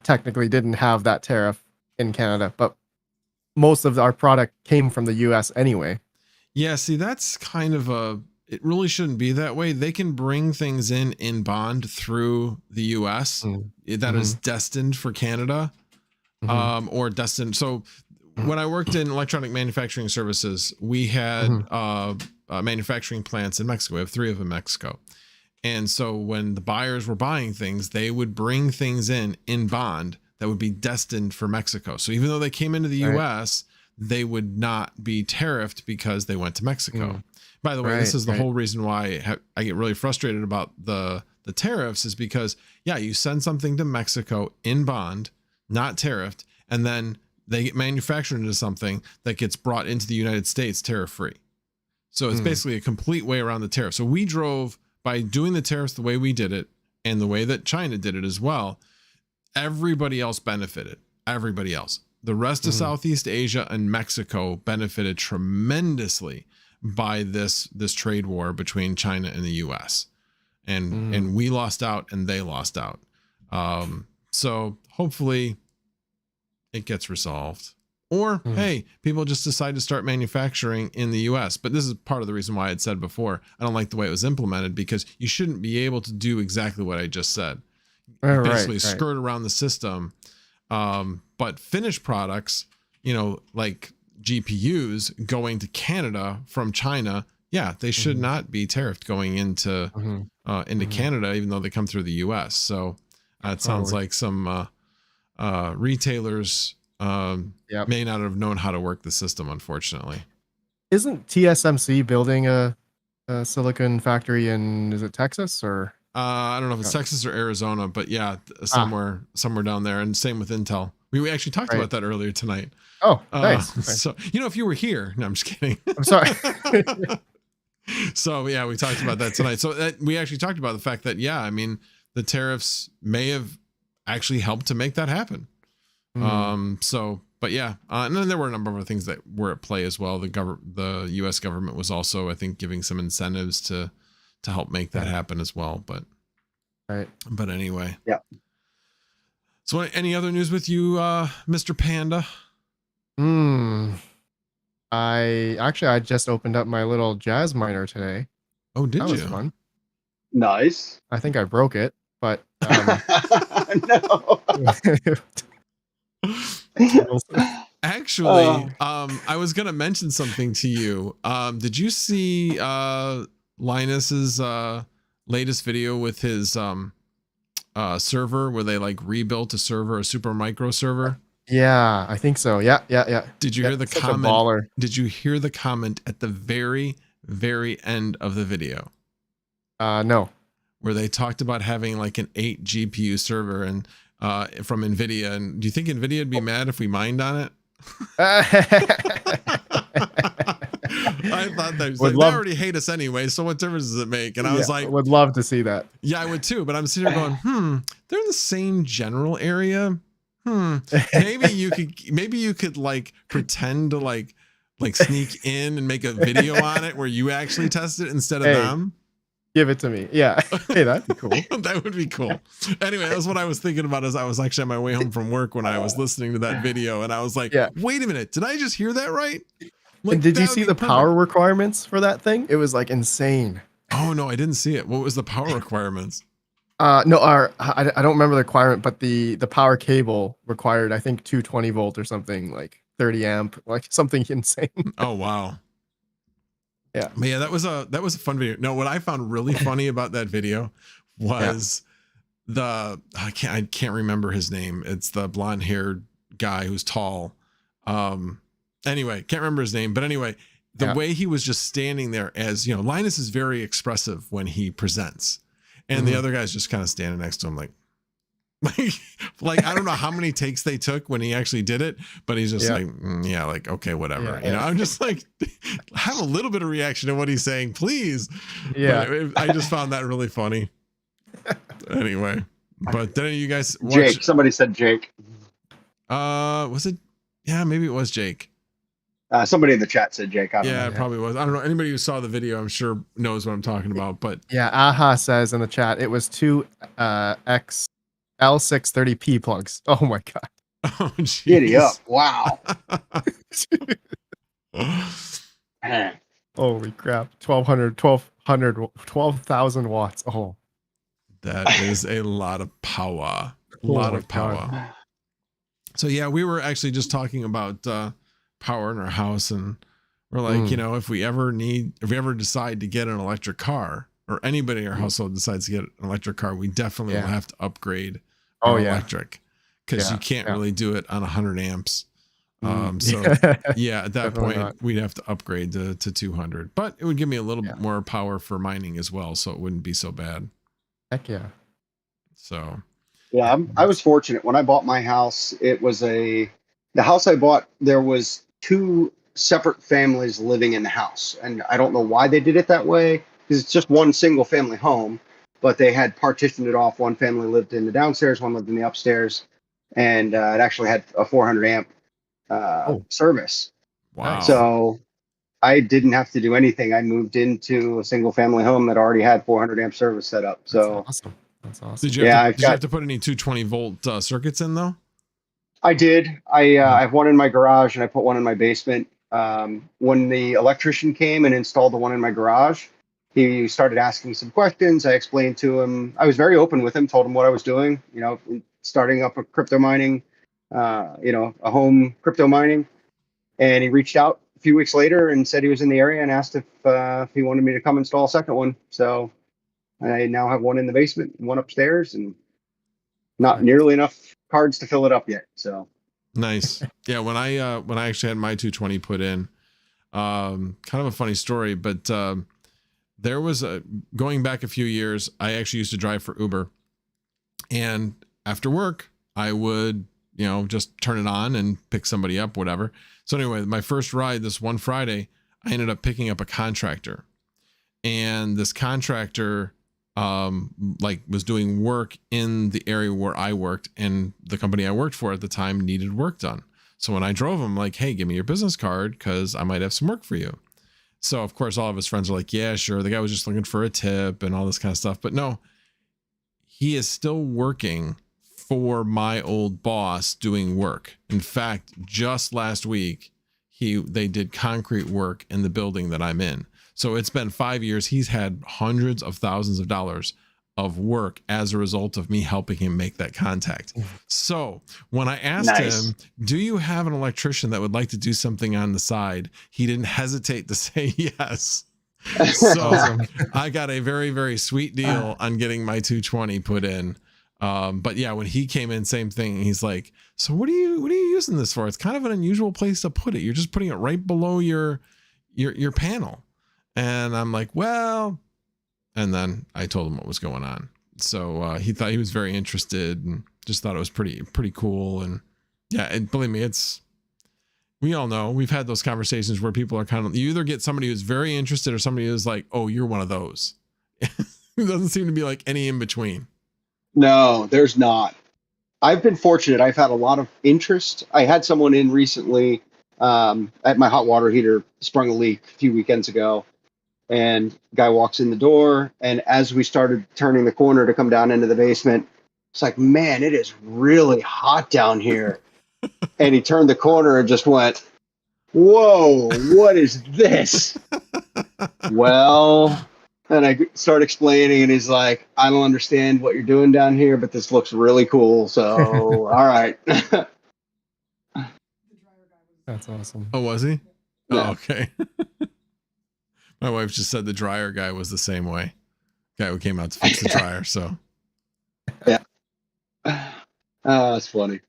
technically didn't have that tariff in Canada, but most of our product came from the US anyway. Yeah, see, that's kind of it really shouldn't be that way. They can bring things in bond through the US that is destined for Canada, or destined. So when I worked in electronic manufacturing services, we had manufacturing plants in Mexico. We have 3 of them in Mexico. And so when the buyers were buying things, they would bring things in bond that would be destined for Mexico. So even though they came into the US, they would not be tariffed because they went to Mexico. By the way, this is the whole reason why I get really frustrated about the tariffs, is because, you send something to Mexico in bond, not tariffed, and then they get manufactured into something that gets brought into the United States tariff-free. So it's basically a complete way around the tariff. So we drove, by doing the tariffs the way we did it and the way that China did it as well, everybody else benefited. Everybody else. The rest of Southeast Asia and Mexico benefited tremendously by this trade war between China and the US. And we lost out and they lost out. So hopefully it gets resolved. Or, hey, people just decide to start manufacturing in the US. But this is part of the reason why I had said before, I don't like the way it was implemented, because you shouldn't be able to do exactly what I just said. Basically skirt around the system. But finished products, you know, like GPUs going to Canada from China, yeah, they should not be tariffed going into Canada, even though they come through the US. So it sounds like some retailers may not have known how to work the system, unfortunately. Isn't TSMC building a silicon factory in, is it Texas or? I don't know if it's Texas or Arizona, but yeah, somewhere down there. And same with Intel. We actually talked about that earlier tonight. Oh, nice. So, you know, if you were here, no, I'm just kidding. I'm sorry. So yeah, we talked about that tonight. So we actually talked about the fact that, yeah, I mean, the tariffs may have actually helped to make that happen. But yeah, and then there were a number of other things that were at play as well. The U.S. government was also, I think, giving some incentives to help make that happen as well. But anyway, yeah. So any other news with you, Mr. Panda? I just opened up my little jazz miner today. Oh, did that you? Was fun. Nice. I think I broke it, but no. Actually, I was gonna mention something to you. Did you see Linus's latest video with his server where they like rebuilt a server, a super micro server? Yeah, I think so. Yeah. Did you hear the comment? Did you hear the comment at the very, very end of the video? No. Where they talked about having like an 8 GPU server and from NVIDIA. And do you think NVIDIA would be mad if we mined on it? I thought that was like, they already hate us anyway, so what difference does it make? And I was like, would love to see that. Yeah, I would too. But I'm sitting here going, they're in the same general area. Maybe you could like pretend to like sneak in and make a video on it where you actually test it instead of them. Give it to me. Yeah. Hey, that'd be cool. That would be cool. Anyway, that's what I was thinking about as I was actually on my way home from work when I was listening to that video. And I was like, wait a minute. Did I just hear that right? Like, and did you see the power requirements for that thing? It was like insane. Oh, no, I didn't see it. What was the power requirements? I don't remember the requirement, but the power cable required, I think, 220 volt or something, like 30 amp, like something insane. Oh, wow. Yeah. But yeah, that was a fun video. No, what I found really funny about that video was I can't remember his name. It's the blonde haired guy who's tall. Anyway, can't remember his name, but anyway, the way he was just standing there, as you know, Linus is very expressive when he presents, and the other guy's just kind of standing next to him like I don't know how many takes they took when he actually did it, but he's just like, okay, whatever. You know, I'm just like, have a little bit of reaction to what he's saying, please. Yeah. I just found that really funny. Anyway, but then you guys watch... Jake, somebody said Jake. Was it? Yeah, maybe it was Jake. Somebody in the chat said Jake. I don't know. It probably was. I don't know. Anybody who saw the video, I'm sure knows what I'm talking about, but yeah, Aha says in the chat, it was 2 L630P plugs. Oh my god. Oh, geez. Giddy up. Wow. Holy crap. 12,000 watts. Oh. That is a lot of power. A lot of power. God. So yeah, we were actually just talking about power in our house, and we're like, you know, if we ever decide to get an electric car, or anybody in our household decides to get an electric car, we definitely will have to upgrade electric, because you can't really do it on 100 amps. So at that point we'd have to upgrade to 200, but it would give me a little bit more power for mining as well, so it wouldn't be so bad. Heck yeah. So yeah, I was fortunate when I bought my house. It was the house I bought, there was 2 separate families living in the house, and I don't know why they did it that way, because it's just one single family home. But they had partitioned it off. One family lived in the downstairs, one lived in the upstairs, and it actually had a 400 amp service. Wow. So I didn't have to do anything. I moved into a single family home that already had 400 amp service set up. So awesome. That's awesome. Did you have to put any 220 volt circuits in though? I did. I have one in my garage and I put one in my basement. When the electrician came and installed the one in my garage, he started asking some questions. I explained to him. I was very open with him, told him what I was doing, starting up a crypto mining, a home crypto mining. And he reached out a few weeks later and said he was in the area and asked if he wanted me to come install a second one. So I now have one in the basement and one upstairs, and not nearly enough cards to fill it up yet. So nice. Yeah, when I actually had my 220 put in, kind of a funny story, but there was going back a few years, I actually used to drive for Uber, and after work I would just turn it on and pick somebody up, whatever. So anyway, my first ride this one Friday, I ended up picking up a contractor, and this contractor was doing work in the area where I worked, and the company I worked for at the time needed work done. So when I drove him, like, hey, give me your business card because I might have some work for you. So of course, all of his friends are like, yeah, sure. The guy was just looking for a tip and all this kind of stuff. But no, he is still working for my old boss doing work. In fact, just last week, they did concrete work in the building that I'm in. So it's been 5 years. He's had hundreds of thousands of dollars of work as a result of me helping him make that contact. So when I asked him, do you have an electrician that would like to do something on the side? He didn't hesitate to say yes. So I got a very, very sweet deal on getting my 220 put in. But yeah, when he came in, same thing. He's like, so what are you using this for? It's kind of an unusual place to put it. You're just putting it right below your panel. And I'm like, well, and then I told him what was going on. So he thought he was very interested and just thought it was pretty cool. And yeah, and believe me, we all know, we've had those conversations where people are you either get somebody who's very interested or somebody who's like, oh, you're one of those. It doesn't seem to be like any in between. No, there's not. I've been fortunate. I've had a lot of interest. I had someone in recently at my hot water heater sprung a leak a few weekends ago. And guy walks in the door, and as we started turning the corner to come down into the basement, it's like, man, it is really hot down here. And he turned the corner and just went, whoa, what is this? Well, and I start explaining, and he's like, I don't understand what you're doing down here, but this looks really cool. So, all right. That's awesome. Oh, was he? Yeah. Oh, okay. My wife just said the dryer guy was the same way. Guy who came out to fix the dryer. So yeah. That's funny.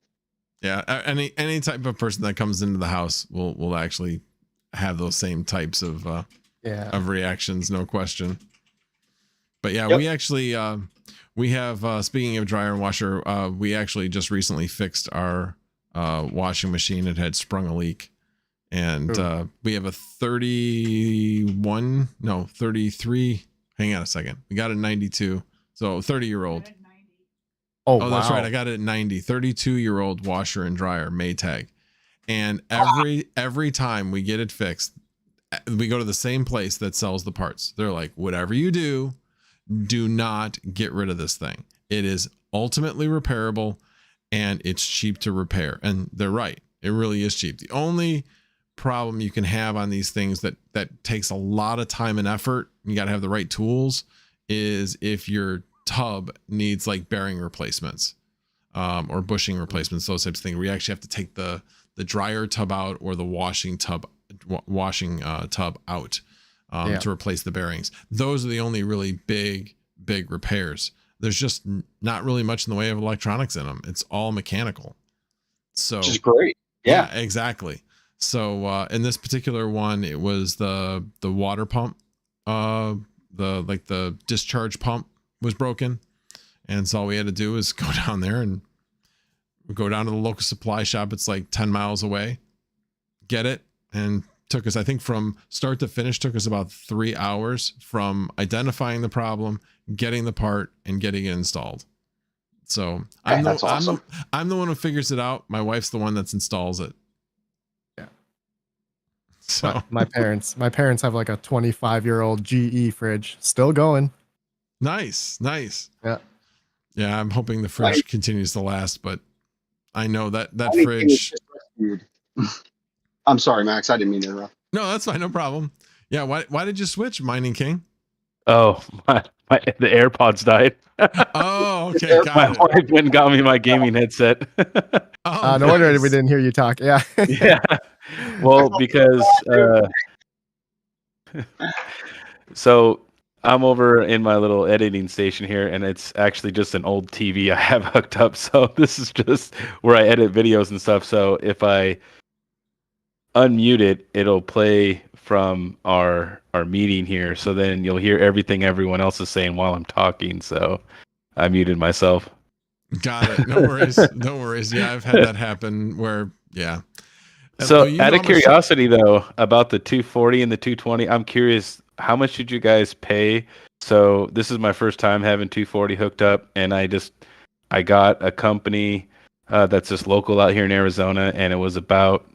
Yeah. Any type of person that comes into the house will actually have those same types of reactions. No question. But yeah, we actually, we have, speaking of dryer and washer, we actually just recently fixed our washing machine. It had sprung a leak. And we have a 33, hang on a second. We got a 92, so 30-year-old. Oh, wow. That's right. I got it at 90, 32-year-old washer and dryer Maytag. And every time we get it fixed, we go to the same place that sells the parts. They're like, whatever you do not get rid of this thing. It is ultimately repairable and it's cheap to repair. And they're right. It really is cheap. The only problem you can have on these things that takes a lot of time and effort, you got to have the right tools, is if your tub needs like bearing replacements or bushing replacements, those types of things, where you actually have to take the dryer tub out or the washing tub out to replace the bearings. Those are the only really big repairs. There's just not really much in the way of electronics in them. It's all mechanical. So which is great. Yeah, exactly. So in this particular one, it was the water pump, the discharge pump was broken. And so all we had to do is go down there and go down to the local supply shop. It's like 10 miles away, get it. And took us, I think from start to finish, took us about 3 hours from identifying the problem, getting the part, and getting it installed. So I'm the one who figures it out. My wife's the one that installs it. So My parents have like a 25-year-old GE fridge, still going. nice. Yeah. Yeah, I'm hoping the fridge Right. continues to last, but I know that Mining King was fridge. just rescued. I'm sorry, Max. I didn't mean to interrupt. No, that's fine. No problem. Yeah. Why did you switch, Mining King? Oh, the AirPods died. Oh, okay. My Got it. wife went and got me my gaming headset. Oh, No wonder we nice. didn't hear you talk. Yeah. Yeah. Well, because so I'm over in my little editing station here, and it's actually just an old TV I have hooked up. So this is just where I edit videos and stuff. So if I unmute it, it'll play from our meeting here. So then you'll hear everything everyone else is saying while I'm talking. So I muted myself. Got it. No worries. No worries. Yeah, I've had that happen where, yeah. So You know out how of much- curiosity though, about the 240 and the 220, I'm curious, how much did you guys pay? So this is my first time having 240 hooked up, and I got a company that's just local out here in Arizona, and it was about,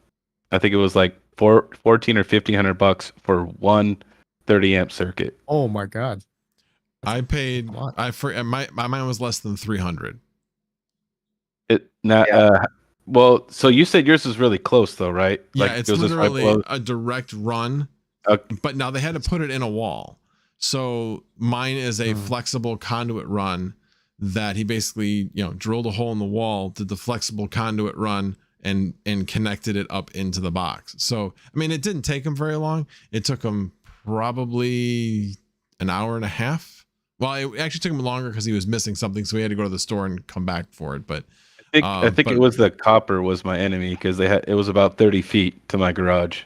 I think it was like $1,400 or $1,500 for one 30 amp circuit. Oh my God. I paid, a lot. my mine was less than 300. Well, so you said yours was really close though, right? Yeah, Like, it's it was just right literally below- a direct run, Okay. but now they had to put it in a wall. So mine is a Hmm. flexible conduit run that he basically, drilled a hole in the wall, did the flexible conduit run, and connected it up into the box. So, I mean, it didn't take him very long. It took him probably an hour and a half. Well, it actually took him longer because he was missing something, so he had to go to the store and come back for it. But I think it was the copper was my enemy, because it was about 30 feet to my garage.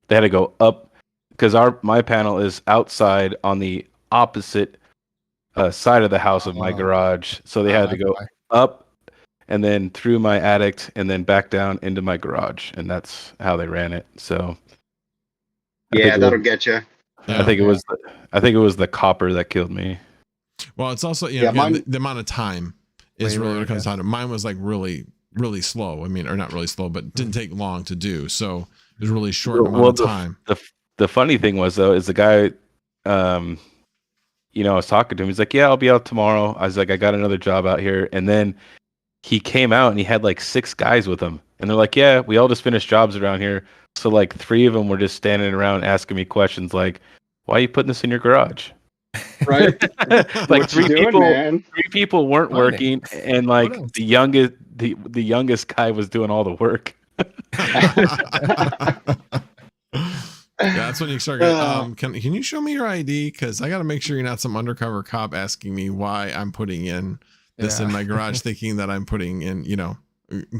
They had to go up because my panel is outside on the opposite side of the house of my garage, so they had to go up and then through my attic and then back down into my garage, and that's how they ran it. So Yeah, that'll get you. I think it was the copper that killed me. Well, it's also mine- the amount of time is really what it comes down to. Mine was like really, really slow. I mean, or not really slow, but didn't take long to do. So it was really short amount of time. The funny thing was though, is the guy, I was talking to him. He's like, "Yeah, I'll be out tomorrow." I was like, "I got another job out here," and then he came out and he had like 6 guys with him, and they're like, "Yeah, we all just finished jobs around here." So like 3 of them were just standing around asking me questions like, "Why are you putting this in your garage?" Right? Like What you 3 doing, people, man? 3 people weren't Mining. working, and like else? the youngest guy was doing all the work. Yeah, that's when you start getting, can you show me your ID? Because I got to make sure you're not some undercover cop asking me why I'm putting in this in my garage, thinking that I'm putting in,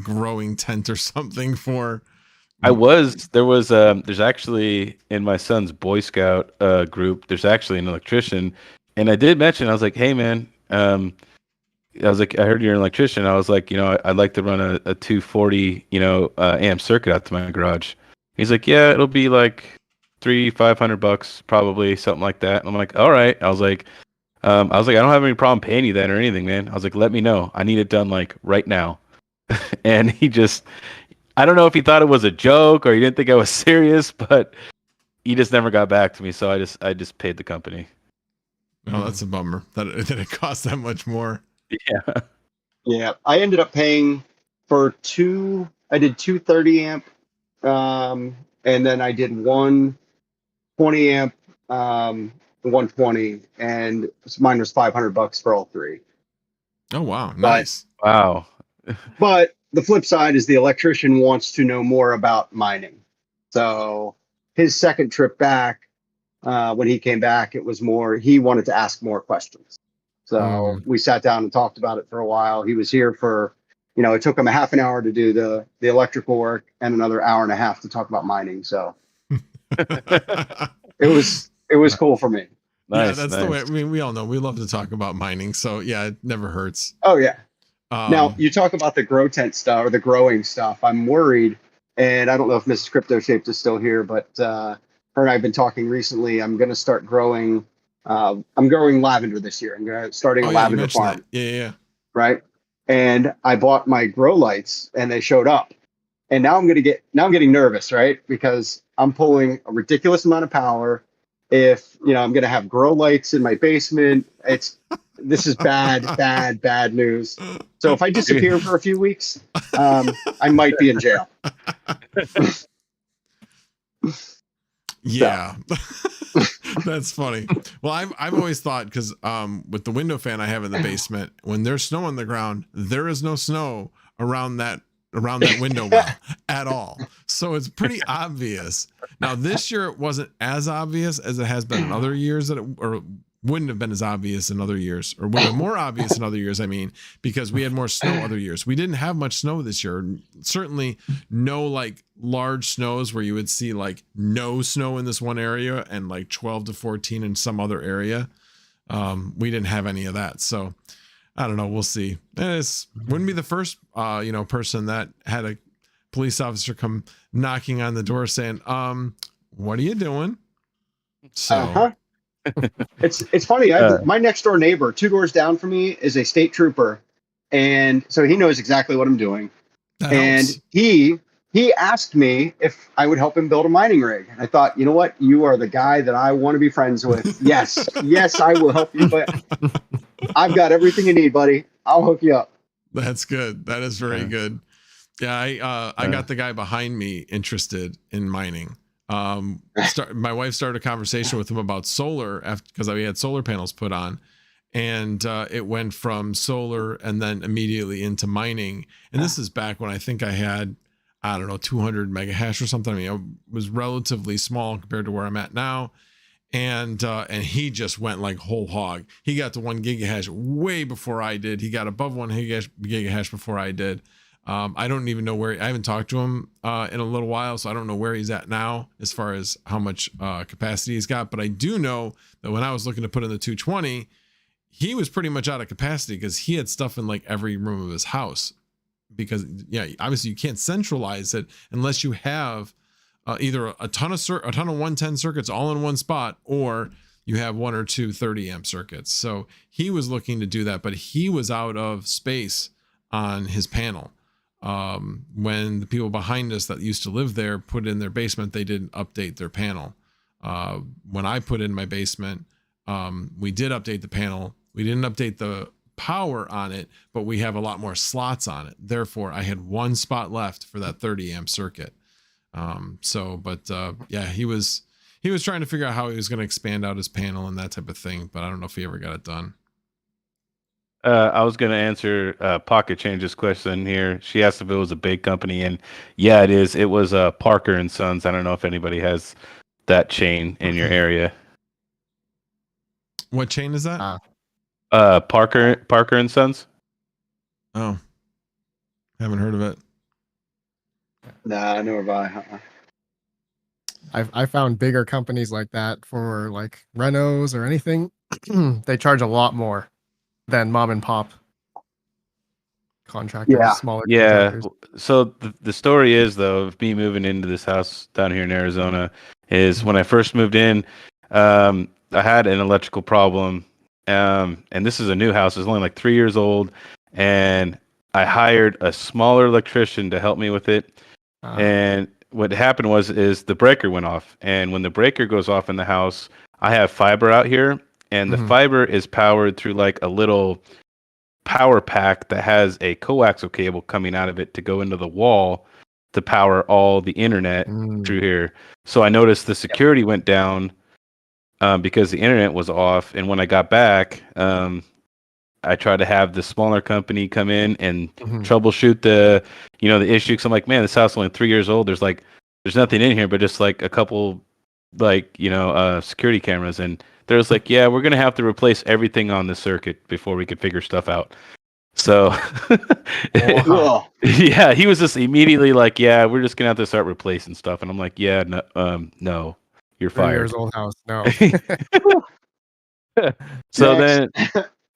growing tent or something for. There's actually in my son's Boy Scout group, there's actually an electrician, and I did mention, I was like, "Hey man, I was like, I heard you're an electrician." I was like, I'd like to run a 240, amp circuit out to my garage. He's like, "Yeah, it'll be like $300-500 probably, something like that." And I'm like, "All right." I was like, I don't have any problem paying you that or anything, man. I was like, "Let me know. I need it done like right now." And I don't know if he thought it was a joke or he didn't think I was serious, but he just never got back to me. So I just paid the company. Oh, that's a bummer that it costs that much more. Yeah. Yeah, I ended up paying for I did 230 amp, and then I did one 20 amp, 120, and mine was $500 for all 3. Oh, wow. Nice. Wow. But the flip side is the electrician wants to know more about mining. So his second trip back, when he came back, it was more, he wanted to ask more questions. So we sat down and talked about it for a while. He was here for, it took him a half an hour to do the electrical work and another hour and a half to talk about mining. So it was cool for me. Nice, that's the way. I mean, we all know we love to talk about mining. So yeah, it never hurts. Oh yeah. Now you talk about the grow tent stuff or the growing stuff. I'm worried, and I don't know if Mrs. Crypto Shaped is still here, but her and I have been talking recently. I'm going to start growing. I'm growing lavender this year. I'm starting a lavender farm. That. Yeah. Right. And I bought my grow lights, and they showed up. And now I'm getting nervous, right? Because I'm pulling a ridiculous amount of power. If I'm going to have grow lights in my basement, this is bad news. So if I disappear for a few weeks, I might be in jail. Yeah. That's funny. Well, I've always thought, because with the window fan I have in the basement, when there's snow on the ground, there is no snow around that window well at all. So it's pretty obvious. Now this year it wasn't as obvious as it has been in other years, or wouldn't have been as obvious in other years, or would have been more obvious in other years. I mean, because we had more snow other years. We didn't have much snow this year. Certainly no like large snows where you would see like no snow in this one area and like 12 to 14 in some other area. We didn't have any of that. So I don't know. We'll see. It wouldn't be the first, person that had a police officer come knocking on the door saying, what are you doing? So it's funny. My next door neighbor, 2 doors down from me, is a state trooper. And so he knows exactly what I'm doing. that And helps. he asked me if I would help him build a mining rig. And I thought, you know what? You are the guy that I want to be friends with. Yes, I will help you. But I've got everything you need, buddy. I'll hook you up. That's good. That is very good. Yeah, I got the guy behind me interested in mining. My wife started a conversation with him about solar because we had solar panels put on, and it went from solar and then immediately into mining. And this is back when I think I had, I don't know, 200 mega hash or something. I mean, it was relatively small compared to where I'm at now. And he just went like whole hog. He got to 1 gigahash way before I did. He got above 1 gigahash before I did. I don't even know where. I haven't talked to him in a little while, so I don't know where he's at now as far as how much capacity he's got. But I do know that when I was looking to put in the 220, he was pretty much out of capacity because he had stuff in like every room of his house. Because obviously you can't centralize it unless you have either a ton of 110 circuits all in one spot, or you have 1 or 2 30 amp circuits. So he was looking to do that, but he was out of space on his panel. When the people behind us that used to live there put in their basement, they didn't update their panel. When I put in my basement, we did update the panel. We didn't update the power on it, but we have a lot more slots on it. Therefore, I had 1 spot left for that 30 amp circuit. He was trying to figure out how he was going to expand out his panel and that type of thing, but I don't know if he ever got it done. I was going to answer Pocket Change's question here. She asked if it was a big company, and yeah, it is. It was Parker and Sons. I don't know if anybody has that chain in your area. What chain is that? Parker and Sons. Oh, haven't heard of it. Nah, nor have I. I found bigger companies like that for like renos or anything. They charge a lot more than mom and pop contractors, smaller contractors. So the story is, though, of me moving into this house down here in Arizona is when I first moved in, I had an electrical problem. And this is a new house. It's only like 3 years old. And I hired a smaller electrician to help me with it. And what happened is the breaker went off. And when the breaker goes off in the house, I have fiber out here. And the fiber is powered through like a little power pack that has a coaxial cable coming out of it to go into the wall to power all the internet through here. So I noticed the security went down because the internet was off. And when I got back, I tried to have the smaller company come in and troubleshoot the issue. Cause I'm like, man, this house is only 3 years old. There's nothing in here, but just like a couple, security cameras. And they're just like, yeah, we're going to have to replace everything on the circuit before we could figure stuff out. So yeah, he was just immediately like, yeah, we're just going to have to start replacing stuff. And I'm like, yeah, no, you're 3 fired. years old house. No.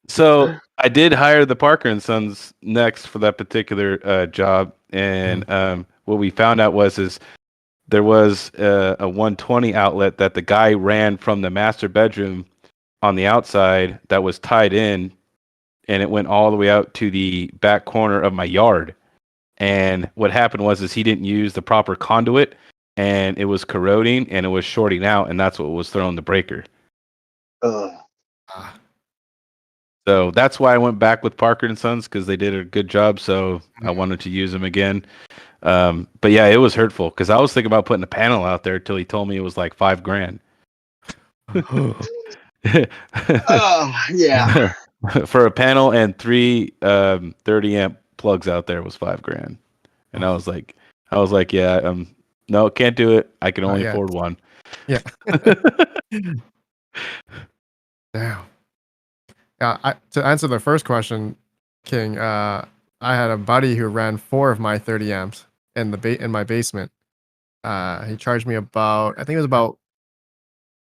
So I did hire the Parker and Sons next for that particular job, and what we found out was there was a 120 outlet that the guy ran from the master bedroom on the outside that was tied in, and it went all the way out to the back corner of my yard. And what happened was he didn't use the proper conduit, and it was corroding and it was shorting out, and that's what was throwing the breaker. Ugh. Ah, So that's why I went back with Parker and Sons, because they did a good job. So I wanted to use them again. But yeah, it was hurtful because I was thinking about putting a panel out there till he told me it was like $5,000. Yeah. For a panel and 3 30 amp plugs out there was $5,000. And I was like, yeah, no, can't do it. I can only afford one. Yeah. Damn. To answer the first question, King, I had a buddy who ran 4 of my 30 amps in my basement. He charged me about, I think it was about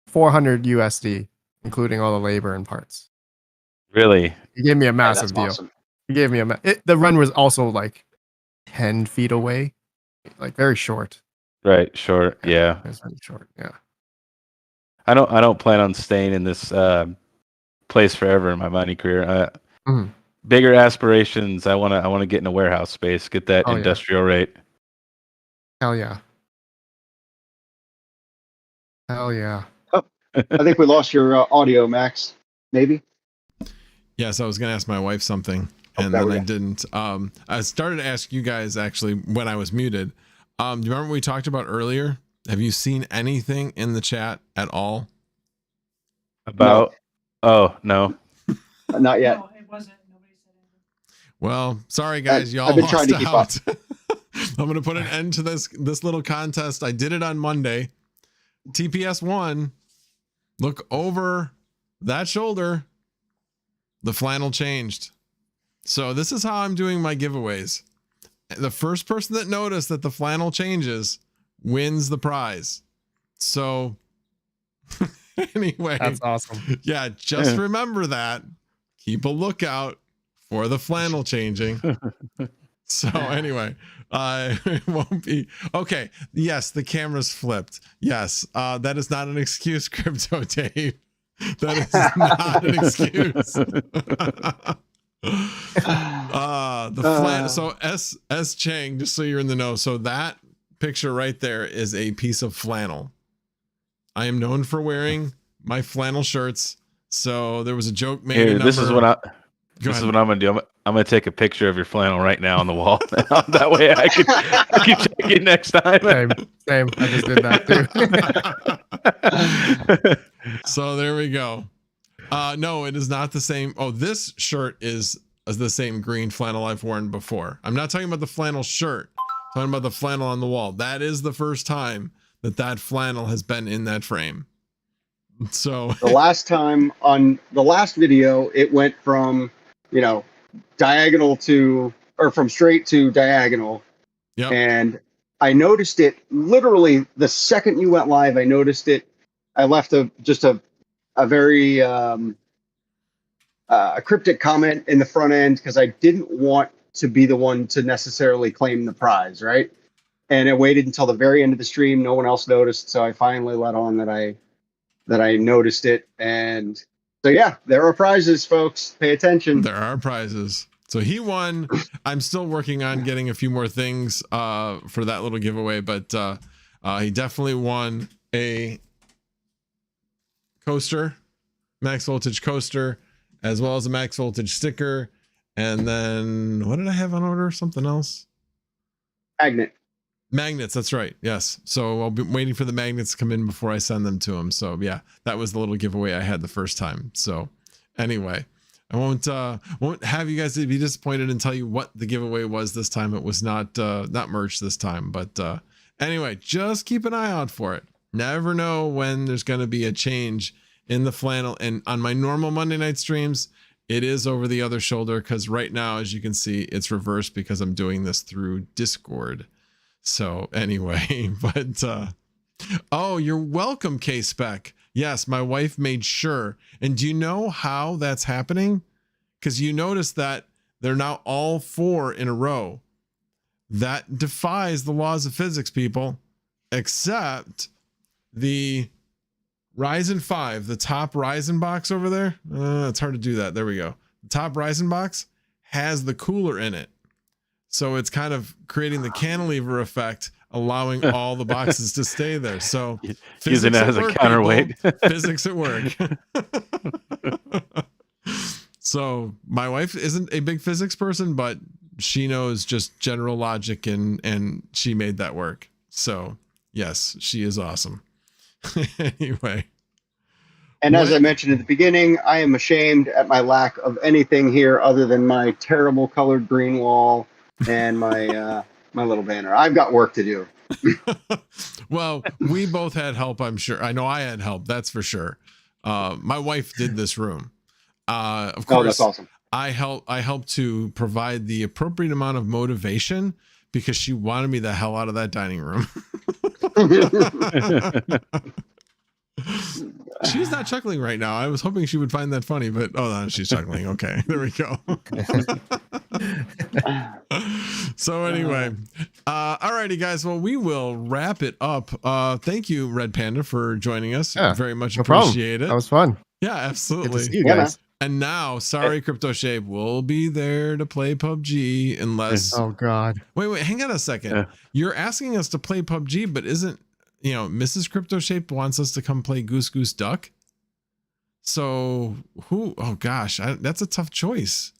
400 USD, including all the labor and parts. Really? He gave me a massive deal. Awesome. He gave me the run was also like 10 feet away, like very short. Right, short. Yeah. It was very short. Yeah. I don't plan on staying in this place forever in my mining career. Bigger aspirations. I want to get in a warehouse space, get that industrial rate. Hell yeah. Hell yeah. Oh, I think we lost your audio, Max. Maybe. Yes, I was going to ask my wife something, and then I didn't. I started to ask you guys actually when I was muted. Do you remember what we talked about earlier? Have you seen anything in the chat at all? About? No. Oh, no. Not yet. No, it wasn't. Nobody said anything. Well, sorry guys, y'all I've been lost trying to keep out. I'm going to put an end to this little contest. I did it on Monday. TPS 1, look over that shoulder. The flannel changed. So this is how I'm doing my giveaways. The first person that noticed that the flannel changes wins the prize. So anyway, That's awesome. Yeah, just remember that. Keep a lookout for the flannel changing. So anyway, it won't be okay. Yes, the camera's flipped. Yes, that is not an excuse, Crypto Dave. That is not an excuse. The flannel. So S Chang, just so you're in the know. So that picture right there is a piece of flannel. I am known for wearing my flannel shirts. So there was a joke made. Here, this is what I'm gonna do. I'm gonna take a picture of your flannel right now on the wall. That way I can check it next time. Same. I just did that too. So there we go. No, it is not the same. Oh, this shirt is the same green flannel I've worn before. I'm not talking about the flannel shirt. I'm talking about the flannel on the wall. That is the first time that flannel has been in that frame. So the last time on the last video, it went from, diagonal from straight to diagonal. Yep. And I noticed it literally the second you went live. I noticed it. I left a very a cryptic comment in the front end because I didn't want to be the one to necessarily claim the prize, right? And I waited until the very end of the stream. No one else noticed, so I finally let on that I noticed it. And so yeah, there are prizes, folks. Pay attention. There are prizes. So he won. I'm still working on getting a few more things for that little giveaway, but he definitely won a coaster, max voltage coaster, as well as a max voltage sticker. And then what did I have on order? Something else? Magnets, that's right. Yes. So I'll be waiting for the magnets to come in before I send them to him. So yeah, that was the little giveaway I had the first time. So anyway, I won't have you guys be disappointed and tell you what the giveaway was this time. It was not merch this time, but anyway, just keep an eye out for it. Never know when there's going to be a change in the flannel. And on my normal Monday night streams, it is over the other shoulder because right now, as you can see, it's reversed because I'm doing this through Discord. So anyway, but oh, you're welcome, K-Spec. Yes, my wife made sure. And do you know how that's happening? Because you notice that they're now all 4 in a row. That defies the laws of physics, people, except the Ryzen 5, the top Ryzen box over there. It's hard to do that. There we go. The top Ryzen box has the cooler in it. So it's kind of creating the cantilever effect allowing all the boxes to stay there. So Using it physics at as a work, counterweight. people. Physics at work. So my wife isn't a big physics person, but she knows just general logic and she made that work. So yes, she is awesome. Anyway. And as I mentioned at the beginning, I am ashamed at my lack of anything here other than my terrible colored green wall and my my little banner. I've got work to do. Well, we both had help, I'm sure. I know I had help, that's for sure. My wife did this room. Of course, that's awesome. I helped to provide the appropriate amount of motivation because she wanted me the hell out of that dining room. She's not chuckling right now. I was hoping she would find that funny, but oh no, she's chuckling. Okay, there we go. So anyway, alrighty guys, well, we will wrap it up. Thank you, Red Panda, for joining us. Yeah, Very much no problem. appreciate it. That was fun. Yeah, Good to absolutely. see you guys. And now, sorry, Crypto Shape, we'll be there to play PUBG unless. Oh God. Wait, hang on a second. You're asking us to play PUBG, but isn't, Mrs. Crypto Shape wants us to come play Goose Goose Duck? So who? Oh gosh, that's a tough choice.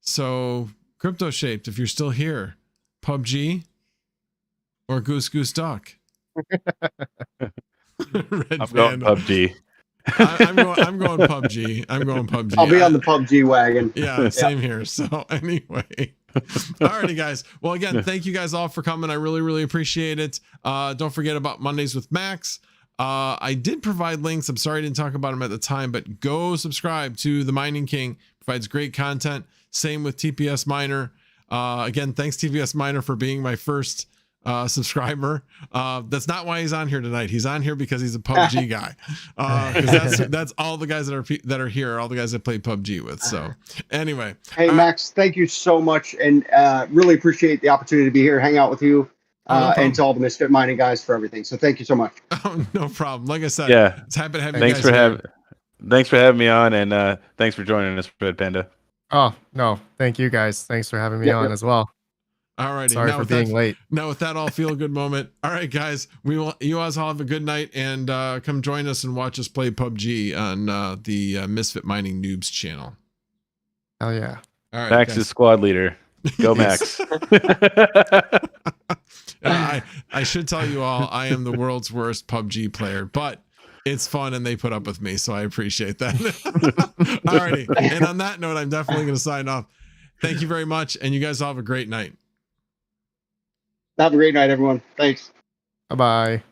So Crypto Shaped, if you're still here, PUBG or Goose Goose Duck? Red I'm going PUBG. I'm going PUBG. I'm going PUBG. I'll be on the PUBG wagon. Yeah, same here. So anyway. Alrighty, guys. Well, again, thank you guys all for coming. I really, really appreciate it. Don't forget about Mondays with Max. I did provide links. I'm sorry I didn't talk about them at the time, but go subscribe to The Mining King. Provides great content. Same with TPS Miner. Again, thanks TPS Miner for being my first subscriber. That's not why he's on here tonight. He's on here because he's a PUBG guy. Because that's all the guys that are here, all the guys that play PUBG with. So anyway, hey Max, thank you so much, and really appreciate the opportunity to be here, hang out with you, and to all the Misfit Mining guys for everything. So thank you so much. Oh, no problem. Like I said, it's happy to have you Thanks guys. Thanks for having me on, and thanks for joining us, Red Panda. Oh no, thank you guys. Thanks for having me on as well. All righty. Sorry for being late. Now with that all feel good moment. All right, guys, you guys all have a good night, and come join us and watch us play PUBG on the Misfit Mining Noobs channel. Hell yeah. All right, Max is squad leader. Go Max. I should tell you all, I am the world's worst PUBG player, but it's fun and they put up with me, so I appreciate that. All righty. And on that note, I'm definitely going to sign off. Thank you very much, and you guys all have a great night. Have a great night, everyone. Thanks. Bye-bye.